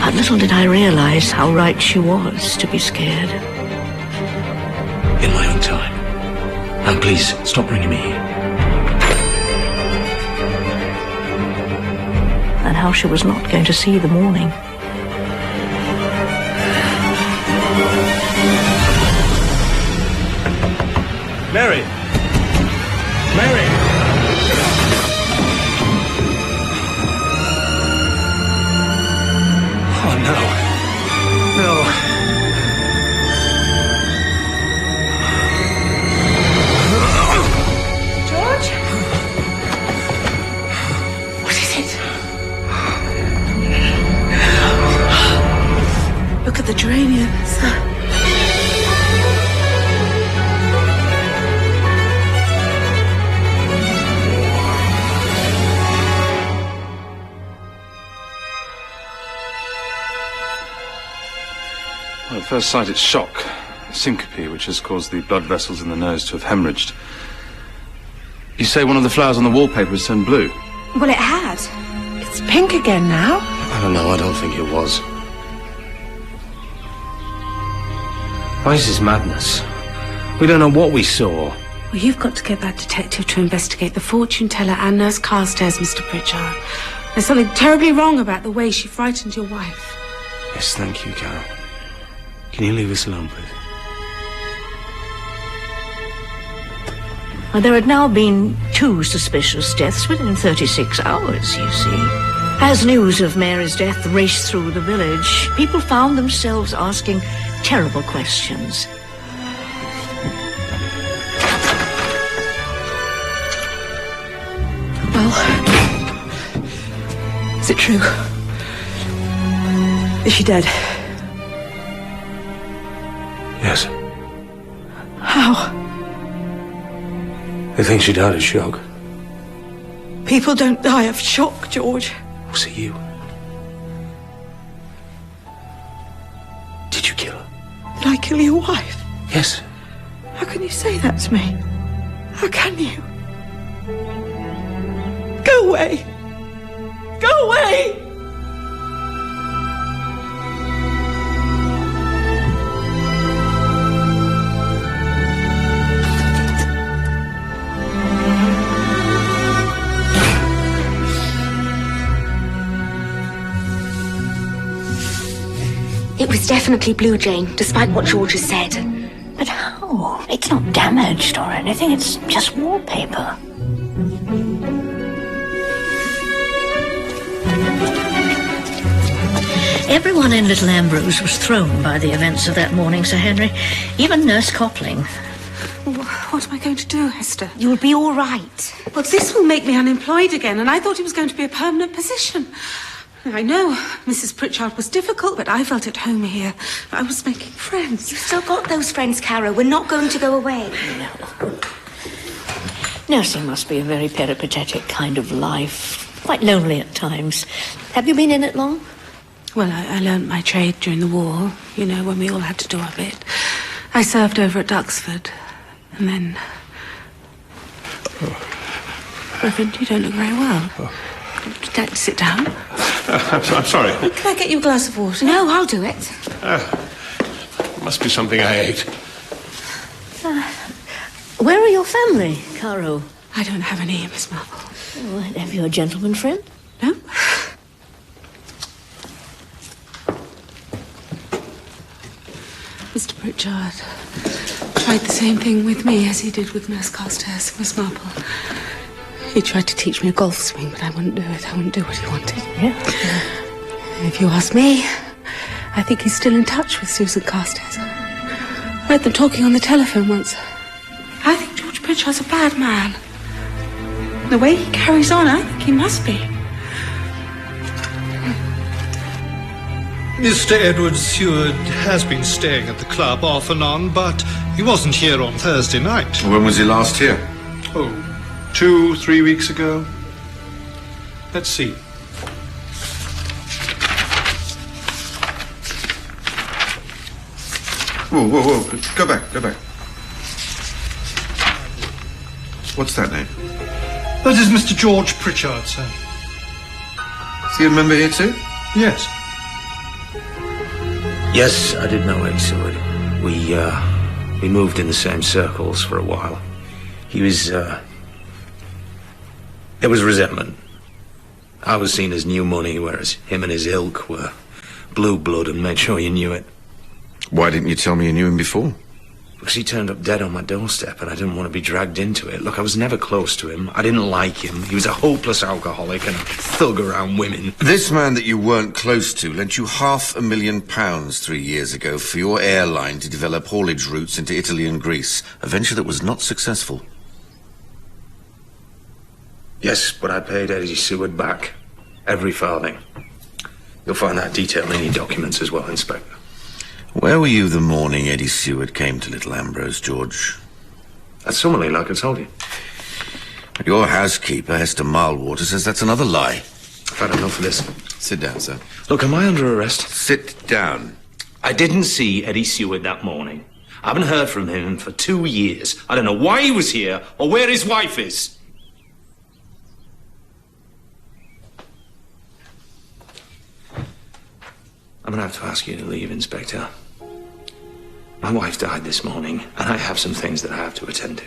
E: But little did I realise how right she was to be scared.
B: In my own time. And please, stop bringing me here.
E: And how she was not going to see the morning.
T: Mary! Mary!
K: Oh, no. No.
C: George? What is it? Look at the geraniums.
O: Well, at first sight, it's shock, syncope, which has caused the blood vessels in the nose to have hemorrhaged. You say one of the flowers on the wallpaper has turned blue?
C: Well, it had. It's pink again now.
B: I don't know, I don't think it was. Why is this madness? We don't know what we saw.
R: Well, you've got to get that detective to investigate the fortune teller and Nurse Carstairs, Mr. Pritchard. There's something terribly wrong about the way she frightened your wife.
B: Yes, thank you, Carol. Can you leave us alone, please?
E: Well, there had now been 2 suspicious deaths within 36 hours, you see. As news of Mary's death raced through the village, people found themselves asking terrible questions.
C: Well, is it true? Is she dead?
B: Yes.
C: How?
B: They think she died of shock.
C: People don't die of shock, George.
B: Was it you? Did you kill her?
C: Did I kill your wife?
B: Yes.
C: How can you say that to me? How can you? Go away! Go away!
L: was definitely blue, Jane, despite what George has said.
E: But how? It's not damaged or anything, it's just wallpaper. Everyone in Little Abrose was thrown by the events of that morning, Sir Henry. Even Nurse Coupling.
R: What am I going to do, Hester?
L: You'll be all right.
R: Well, this will make me unemployed again, and I thought it was going to be a permanent position. I know Mrs. Pritchard was difficult, but I felt at home here. I was making friends.
L: You've still got those friends, Caro. We're not going to go away.
E: No. Nursing must be a very peripatetic kind of life. Quite lonely at times. Have you been in it long?
R: Well, I learnt my trade during the war, you know, when we all had to do our bit. I served over at Duxford, and then... Reverend, you don't look very well. Would you like to sit down?
K: I'm sorry.
R: Can I get you a glass of water?
L: No, I'll do it.
K: Must be something I ate.
E: Where are your family, Caro?
R: I don't have any, Miss Marple.
E: Oh, have you a gentleman friend?
R: No. Mr. Pritchard tried the same thing with me as he did with Nurse Carstairs, Miss Marple. He tried to teach me a golf swing, but I wouldn't do it. I wouldn't do what he wanted.
E: Yeah.
R: If you ask me, I think he's still in touch with Susan Carstairs. I heard them talking on the telephone once. I think George Pritchard's a bad man. The way he carries on, I think he must be.
I: Mr. Edward Seward has been staying at the club off and on, but he wasn't here on Thursday night.
H: When was he last here?
I: Oh, 2-3 weeks ago. Let's see.
H: Whoa. Go back. What's that name?
I: That is Mr. George Pritchard, sir.
H: Is he a member here too?
I: Yes.
B: Yes, I did know Eddie Seward. We moved in the same circles for a while. There was resentment. I was seen as new money, whereas him and his ilk were blue blood and made sure you knew it.
H: Why didn't you tell me you knew him before?
B: Because he turned up dead on my doorstep and I didn't want to be dragged into it. Look, I was never close to him. I didn't like him. He was a hopeless alcoholic and a thug around women.
H: This man that you weren't close to lent you £500,000 3 years ago for your airline to develop haulage routes into Italy and Greece, a venture that was not successful.
B: Yes, but I paid Eddie Seward back. Every farthing. You'll find that detail in your documents as well, Inspector.
H: Where were you the morning Eddie Seward came to Little Abrose, George?
B: At Summerley, like I told you.
H: Your housekeeper, Hester Marlwater, says that's another lie.
B: I've had enough of this.
H: Sit down, sir.
B: Look, am I under arrest?
H: Sit down.
B: I didn't see Eddie Seward that morning. I haven't heard from him for 2 years. I don't know why he was here or where his wife is. I'm going to have to ask you to leave, Inspector. My wife died this morning, and I have some things that I have to attend to.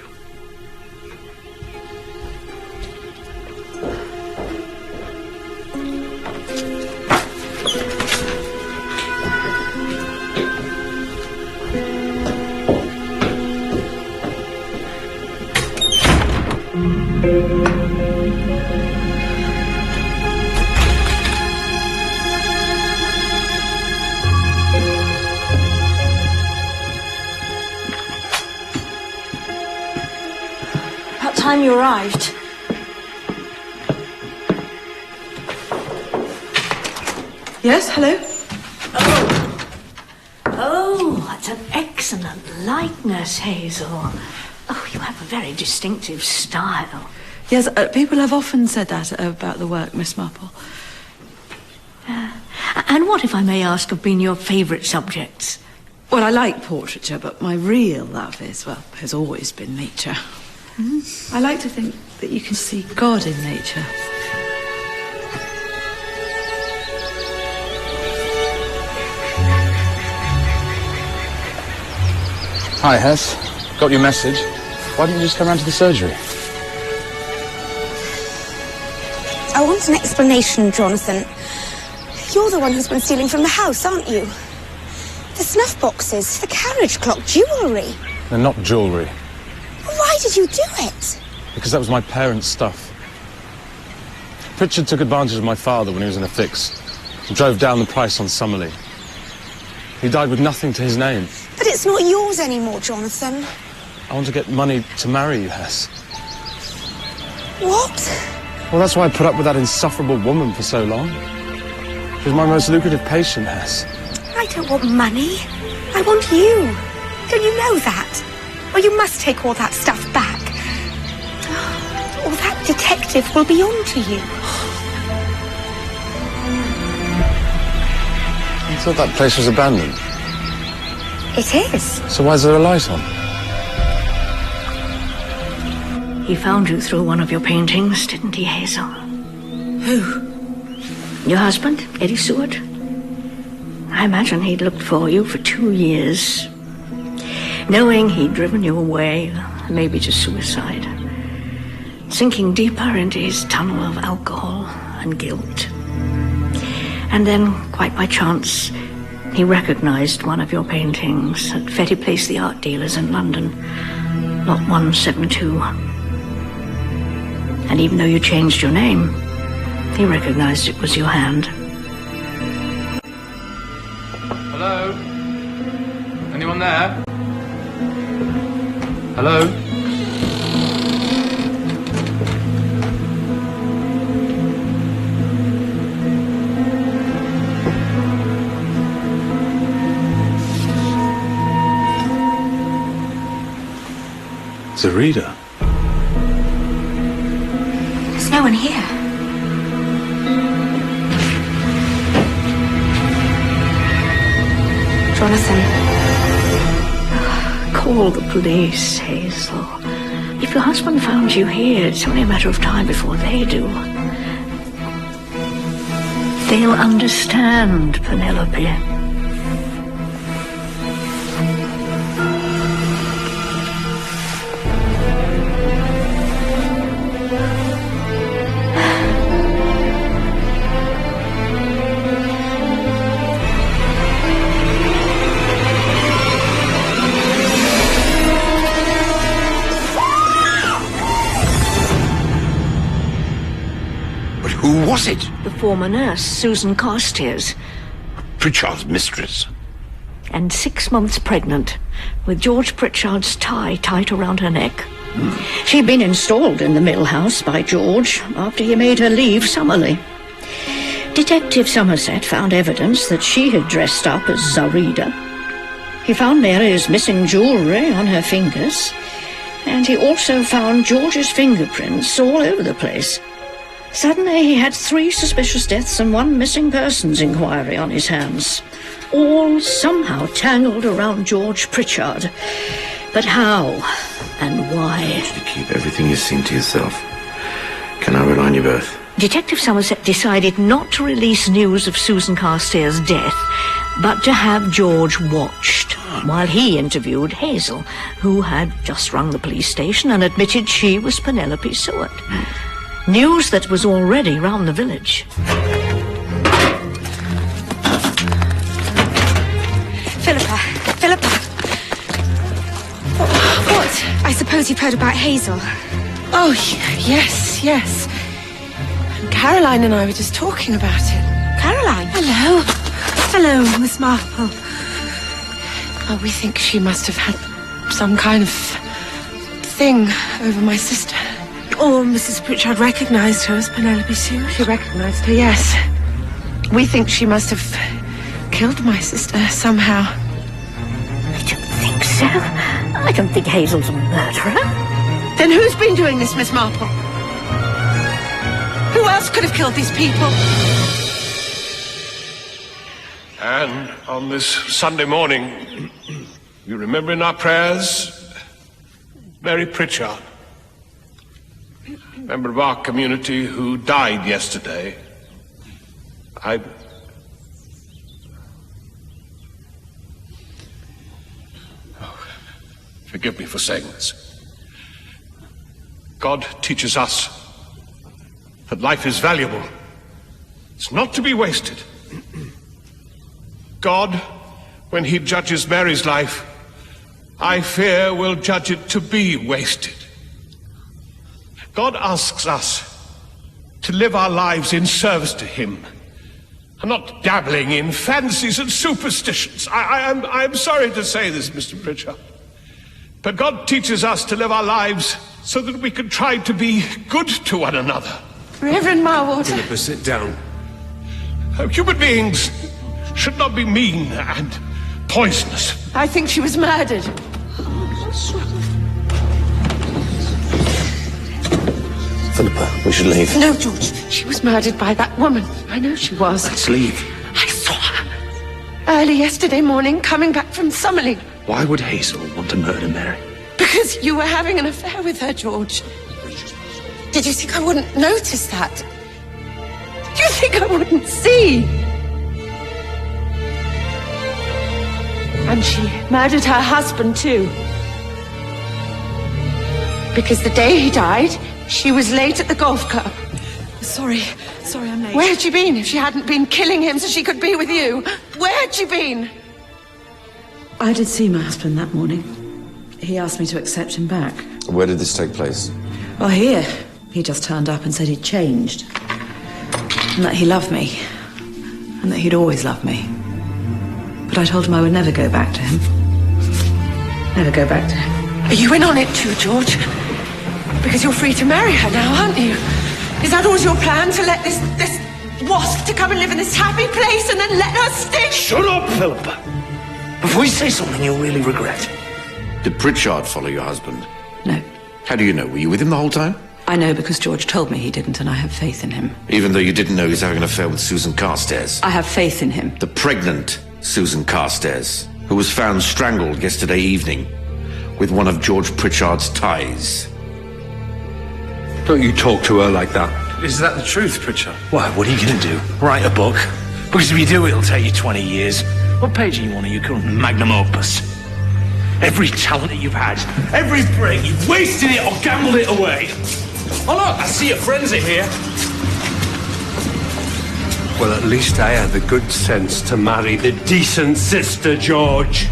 E: Time you arrived.
R: Yes, hello?
E: Oh, that's an excellent likeness, Hazel. Oh, you have a very distinctive style.
S: Yes, people have often said that about the work, Miss Marple.
E: And what, if I may ask, have been your favourite subjects?
S: Well, I like portraiture, but my real love has always been nature. I like to think that you can see God in nature.
O: Hi, Hess. Got your message. Why didn't you just come round to the surgery?
L: I want an explanation, Jonathan. You're the one who's been stealing from the house, aren't you? The snuff boxes, the carriage clock, jewellery.
O: They're not jewellery.
L: Why did you do it?
O: Because that was my parents' stuff. Pritchard took advantage of my father when he was in a fix and drove down the price on Summerlee. He died with nothing to his name.
L: But it's not yours anymore, Jonathan.
O: I want to get money to marry you, Hess.
L: What?
O: Well, that's why I put up with that insufferable woman for so long. She was my most lucrative patient, Hess.
L: I don't want money. I want you. Don't you know that? Or you must take all that stuff back. Or that detective will be on to you.
O: I thought that place was abandoned.
L: It is.
O: So why is there a light on?
E: He found you through one of your paintings, didn't he, Hazel?
R: Who?
E: Your husband, Eddie Seward. I imagine he'd looked for you for 2 years, knowing he'd driven you away, maybe to suicide, sinking deeper into his tunnel of alcohol and guilt. And then, quite by chance, he recognized one of your paintings at Fetty Place, the art dealers in London, lot 172. And even though you changed your name, he recognized it was your hand.
O: Hello? Anyone there? Hello? It's a reader.
L: There's no one here.
E: Jonathan, call the police, Hazel. If your husband found you here, it's only a matter of time before they do. They'll understand, Penelope.
P: Who was it?
E: The former nurse, Susan Carstairs.
P: Pritchard's mistress.
E: And 6 months pregnant, with George Pritchard's tie tight around her neck. She'd been installed in the mill house by George after he made her leave Summerlee. Detective Somerset found evidence that she had dressed up as Zarida. He found Mary's missing jewellery on her fingers, and he also found George's fingerprints all over the place. Suddenly, he had 3 suspicious deaths and 1 missing persons inquiry on his hands, all somehow tangled around George Pritchard. But how and why?
B: I want you to keep everything you've seen to yourself. Can I rely on you both?
E: Detective Somerset decided not to release news of Susan Carstairs' death, but to have George watched while he interviewed Hazel, who had just rung the police station and admitted she was Penelope Seward. News that was already round the village.
L: Philippa. What? I suppose you've heard about Hazel.
R: Oh, yes. And Caroline and I were just talking about it.
L: Caroline?
R: Hello, Miss Marpl. Oh, we think she must have had some kind of thing over my sister. Or Mrs. Pritchard recognised her as Penelope Seward. She recognised her, yes. We think she must have killed my sister somehow.
E: I don't think so. I don't think Hazel's a murderer.
R: Then who's been doing this, Miss Marple? Who else could have killed these people?
K: And on this Sunday morning, you remember in our prayers, Mαίrη Prítsarντ, member of our community who died yesterday. Forgive me for saying this. God teaches us that life is valuable. It's not to be wasted. God when he judges Mary's life, I fear will judge it to be wasted. God asks us to live our lives in service to him, and not dabbling in fancies and superstitions. I'm sorry to say this, Mr. Pritchard, but God teaches us to live our lives so that we can try to be good to one another.
M: Reverend Marwater.
K: Philippa, sit down. Human beings should not be mean and poisonous.
M: I think she was murdered.
B: Philippa, we should leave.
M: No, George. She was murdered by that woman. I know she was.
B: Let's leave.
M: I saw her early yesterday morning coming back from Summerley.
B: Why would Hazel want to murder Mary?
M: Because you were having an affair with her, George. Did you think I wouldn't notice that? Did you think I wouldn't see? And she murdered her husband, too. Because the day he died, she was late at the golf club.
S: Sorry, I'm late.
M: Where had she been if she hadn't been killing him so she could be with you? Where had she been?
S: I did see my husband that morning. He asked me to accept him back.
U: Where did this take place?
S: Well, here. He just turned up and said he'd changed. And that he loved me. And that he'd always loved me. But I told him I would never go back to him. Never go back to him.
M: Are you in on it too, George? Because you're free to marry her now, aren't you? Is that always your plan, to let this wasp to come and live in this happy place and then let her stink?
B: Shut up, Philippa. Before you say something you'll really regret.
U: Did Pritchard follow your husband?
S: No.
U: How do you know? Were you with him the whole time?
S: I know because George told me he didn't, and I have faith in him.
U: Even though you didn't know he was having an affair with Susan Carstairs?
S: I have faith in him.
U: The pregnant Susan Carstairs, who was found strangled yesterday evening with one of George Pritchard's ties.
T: Don't you talk to her like that.
B: Is that the truth, Pritchard? Why, what are you going to do? Write a book? Because if you do, it'll take you 20 years. What page are you on in your current magnum opus? Every talent that you've had, every brain, you've wasted it or gambled it away. Oh, look, I see your friends are here.
T: Well, at least I had the good sense to marry the decent sister, George.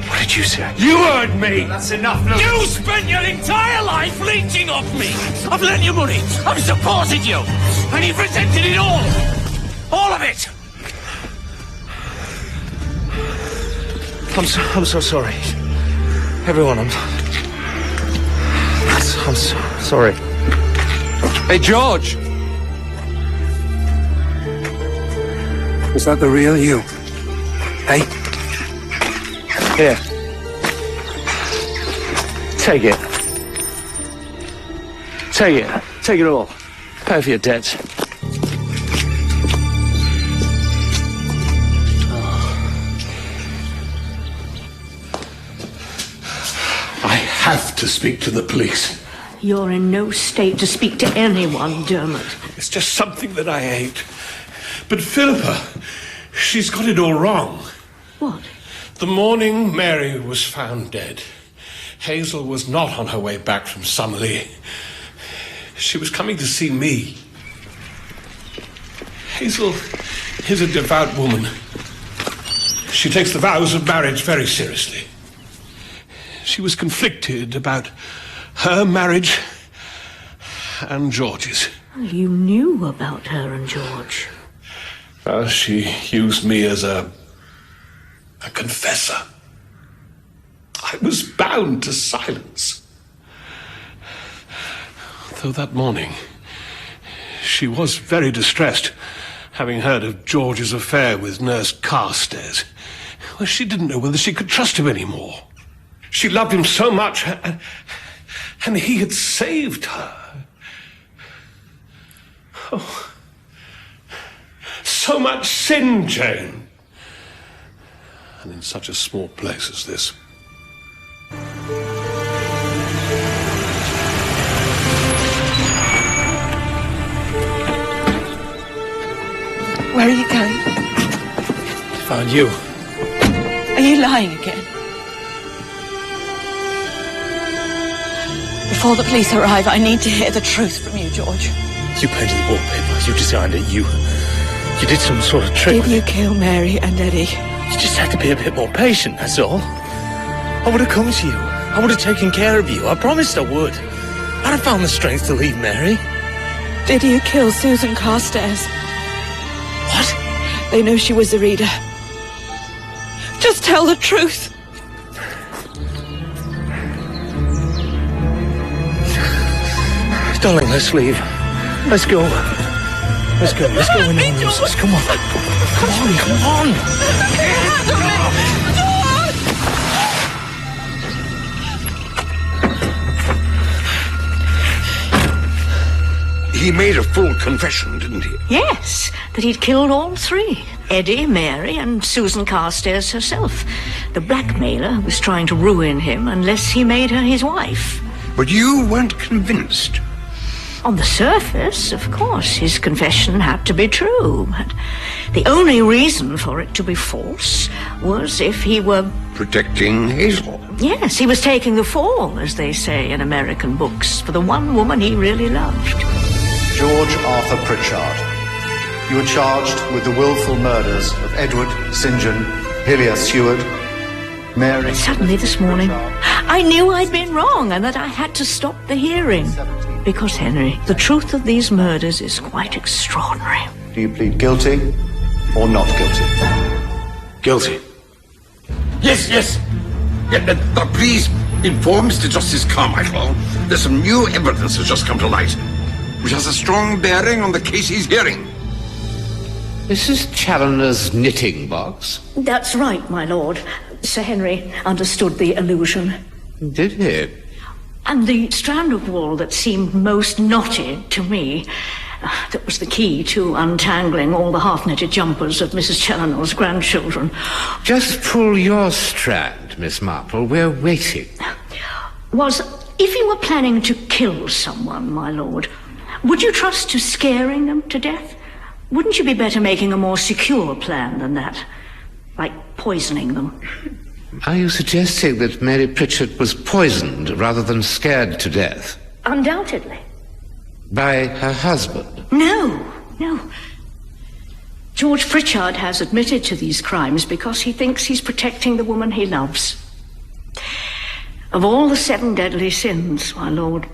B: What did you say?
T: You heard me!
B: That's enough, no.
A: You spent your entire life leeching off me. I've lent you money. I've supported you. And you've resented it all. All of it.
B: I'm so sorry. Everyone, I'm so sorry.
T: Hey, George! Is that the real you?
B: Hey? Here. Take it. Take it. Take it all. Pay for your debts.
K: I have to speak to the police.
E: You're in no state to speak to anyone, Dermot.
K: It's just something that I ate. But Philippa, she's got it all wrong.
E: What?
K: The morning Mary was found dead, Hazel was not on her way back from Summerley. She was coming to see me. Hazel is a devout woman. She takes the vows of marriage very seriously. She was conflicted about her marriage and George's.
E: You knew about her and George.
K: Well, she used me as a confessor. I was bound to silence. Though that morning, she was very distressed, having heard of George's affair with Nurse Carstairs. Well, she didn't know whether she could trust him anymore. She loved him so much, and he had saved her. Oh, so much sin, Jane. And in such a small place as this.
M: Where are you going?
B: Found you.
M: Are you lying again? Before the police arrive, I need to hear the truth from you, George.
B: You painted the wallpaper. You designed it. You did some sort of trick.
M: Did you kill Mary and Eddie?
B: You just had to be a bit more patient, that's all. I would have come to you. I would have taken care of you. I promised I would. I'd have found the strength to leave Mary.
S: Did you kill Susan Carstairs?
B: What?
S: They know she was the reader. Just tell the truth.
B: Darling, let's leave. Let's go. Let's go. Let's go in the roses. Come on. Come on, come on.
P: He made a full confession, didn't he?
E: Yes, that he'd killed all three. Eddie, Mary, and Susan Carstairs herself. The blackmailer who was trying to ruin him unless he made her his wife.
P: But you weren't convinced.
E: On the surface, of course, his confession had to be true. But the only reason for it to be false was if he were...
P: protecting Hazel.
E: Yes, he was taking the fall, as they say in American books, for the one woman he really loved.
G: George Arthur Pritchard, you were charged with the willful murders of Edward St. John, Hillier Seward, Mary...
E: Suddenly this morning, I knew I'd been wrong and that I had to stop the hearing. Because, Henry, the truth of these murders is quite extraordinary.
G: Do you plead guilty or not guilty?
P: Guilty. Yes, yes. Yeah, please inform Mr. Justice Carmichael. There's some new evidence that's just come to light, which has a strong bearing on the case he's hearing.
D: Mrs. Challoner's knitting box?
E: That's right, my lord. Sir Henry understood the allusion.
D: Did he?
E: And the strand of wool that seemed most knotted to me, that was the key to untangling all the half-knitted jumpers of Mrs. Challoner's grandchildren.
D: Just pull your strand, Miss Marple. We're waiting.
E: Was, if you were planning to kill someone, my lord, would you trust to scaring them to death? Wouldn't you be better making a more secure plan than that? Like poisoning them?
D: Are you suggesting that Mary Pritchard was poisoned rather than scared to death?
E: Undoubtedly.
D: By her husband?
E: No, no. George Pritchard has admitted to these crimes because he thinks he's protecting the woman he loves. Of all the 7 deadly sins, my lord,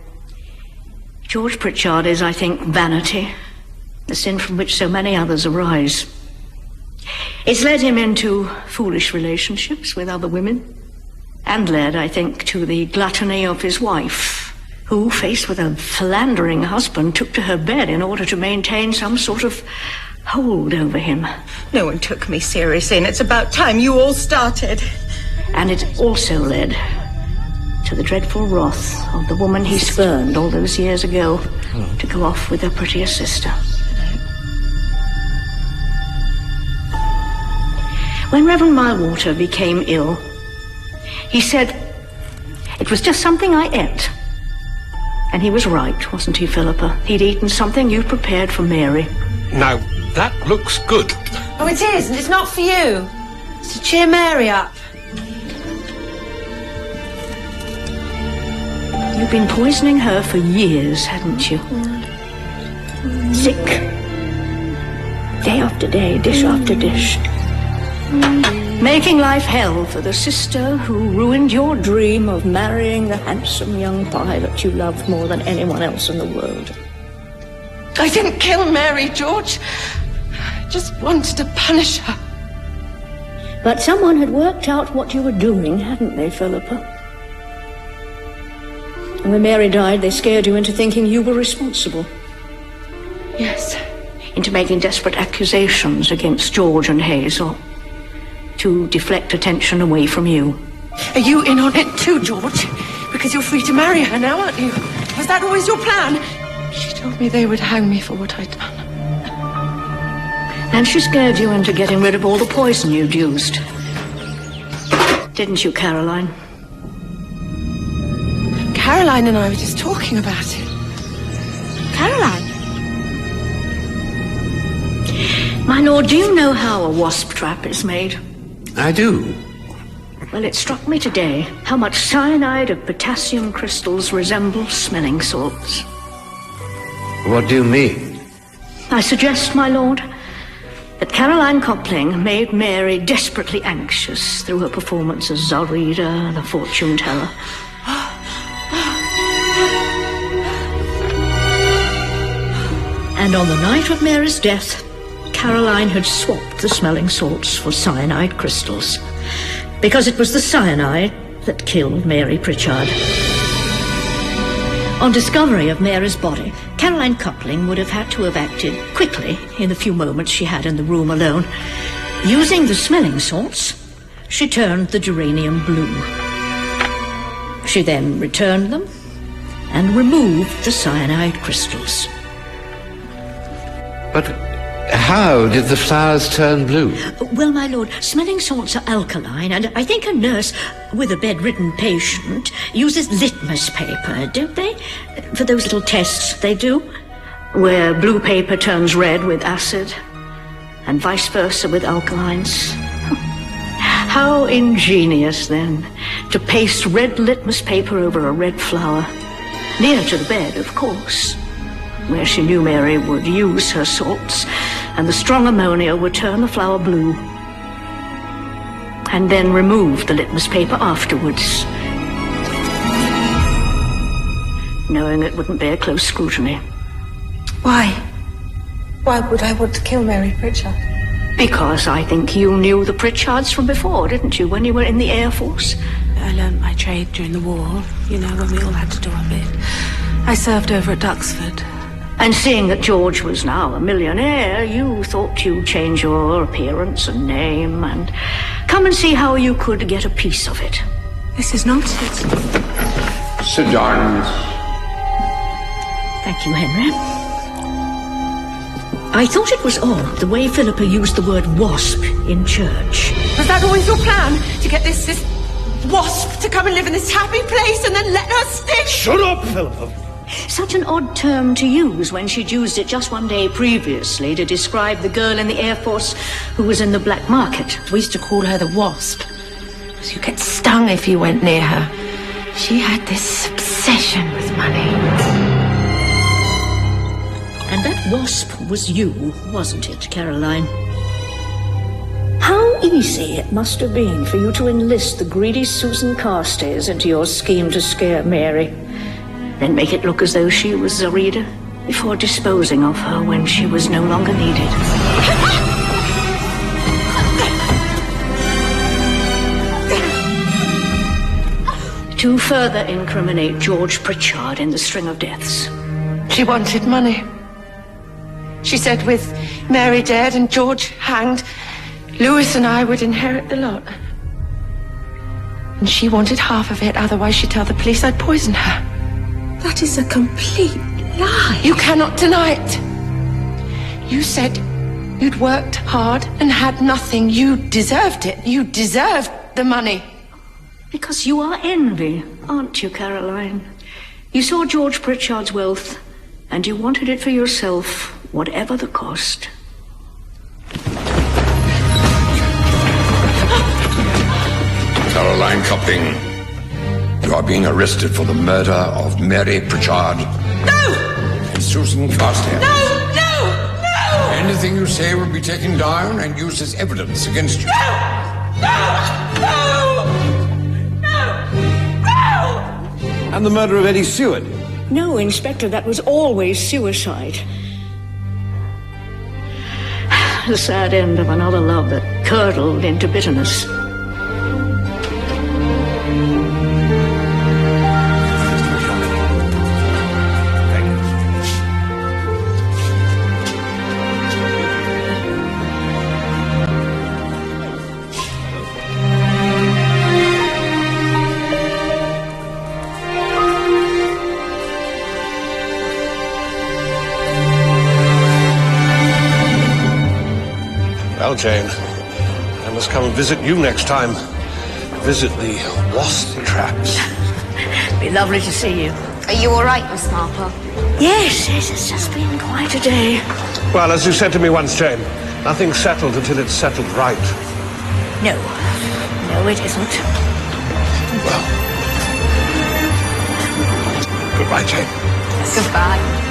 E: George Pritchard is, I think, vanity, the sin from which so many others arise. It's led him into foolish relationships with other women, and led, I think, to the gluttony of his wife, who, faced with a philandering husband, took to her bed in order to maintain some sort of hold over him.
C: No one took me seriously, and it's about time you all started.
E: And it also led to the dreadful wrath of the woman he spurned all those years ago to go off with her prettier sister. When Reverend Milewater became ill, he said, it was just something I ate. And he was right, wasn't he, Philippa? He'd eaten something you'd prepared for Mary.
K: Now, that looks good.
M: Oh, it is, and it's not for you. It's to cheer Mary up.
E: You've been poisoning her for years, hadn't you? Sick. Day after day, dish after dish. Making life hell for the sister who ruined your dream of marrying the handsome young pilot you loved more than anyone else in the world.
C: I didn't kill Mary, George. I just wanted to punish her.
E: But someone had worked out what you were doing, hadn't they, Philippa? And when Mary died, they scared you into thinking you were responsible.
C: Yes.
E: Into making desperate accusations against George and Hazel, to deflect attention away from you.
C: Are you in on it too, George? Because you're free to marry her now, aren't you? Was that always your plan? She told me they would hang me for what I'd done.
E: And she scared you into getting rid of all the poison you'd used. Didn't you, Caroline?
C: Caroline and I were just talking about it.
E: Caroline? My lord, do you know how a wasp trap is made?
D: I do.
E: Well, it struck me today how much cyanide of potassium crystals resembles smelling salts.
D: What do you mean?
E: I suggest, my lord, But Caroline Copling made Mary desperately anxious through her performance as Zoraida, the fortune teller. And on the night of Mary's death, Caroline had swapped the smelling salts for cyanide crystals, because it was the cyanide that killed Mαίrη Prítsarnd. On discovery of Mary's body, Caroline Copling would have had to have acted quickly in the few moments she had in the room alone. Using the smelling salts, she turned the geranium blue. She then returned them and removed the cyanide crystals.
D: But how did the flowers turn blue?
E: Well, my lord, smelling salts are alkaline, and I think a nurse with a bedridden patient uses litmus paper, don't they? For those little tests they do, where blue paper turns red with acid, and vice versa with alkalines. How ingenious, then, to paste red litmus paper over a red flower, near to the bed, of course, where she knew Mary would use her salts, and the strong ammonia would turn the flower blue, and then remove the litmus paper afterwards, knowing it wouldn't bear close scrutiny.
R: Why? Why would I want to kill Mαίrη Prítsarnd?
E: Because I think you knew the Pritchards from before, didn't you, when you were in the Air Force?
R: I learned my trade during the war, you know, when we all had to do our bit. I served over at Duxford.
E: And seeing that George was now a millionaire, you thought you'd change your appearance and name and come and see how you could get a piece of it.
R: This is nonsense.
P: Sit down.
E: Thank you, Henry. I thought it was odd the way Philippa used the word wasp in church.
R: Was that always your plan? To get this wasp to come and live in this happy place and then let her stick?
K: Shut up, Philippa.
E: Such an odd term to use when she'd used it just one day previously to describe the girl in the Air Force who was in the black market.
M: We used to call her the Wasp, because you get stung if you went near her. She had this obsession with money.
E: And that wasp was you, wasn't it, Caroline? How easy it must have been for you to enlist the greedy Susan Carstairs into your scheme to scare Mary, then make it look as though she was Zoraida before disposing of her when she was no longer needed. To further incriminate George Prítsarnd in the string of deaths.
R: She wanted money. She said with Mary dead and George hanged, Lewis and I would inherit the lot. And she wanted half of it, otherwise she'd tell the police I'd poisoned her.
M: That is a complete lie.
R: You cannot deny it. You said you'd worked hard and had nothing. You deserved it. You deserved the money.
E: Because you are envy, aren't you, Caroline? You saw George Pritchard's wealth, and you wanted it for yourself, whatever the cost.
P: Caroline Copling, you are being arrested for the murder of Mαίrη Prítsarnd.
R: No!
P: And Susan Carstairs.
R: No! No! No!
P: Anything you say will be taken down and used as evidence against you.
R: No! No! No! No! No!
T: And the murder of Eddie Seward.
E: No, Inspector, that was always suicide. The sad end of another love that curdled into bitterness.
K: Well, Jane, I must come and visit you next time. Visit the wasp traps.
E: Be lovely to see you.
L: Are you all right, Miss Marple?
E: Yes, it's just been quite a day.
K: Well, as you said to me once, Jane, nothing's settled until it's settled right.
E: No, it isn't.
K: Well, goodbye, Jane.
L: Goodbye.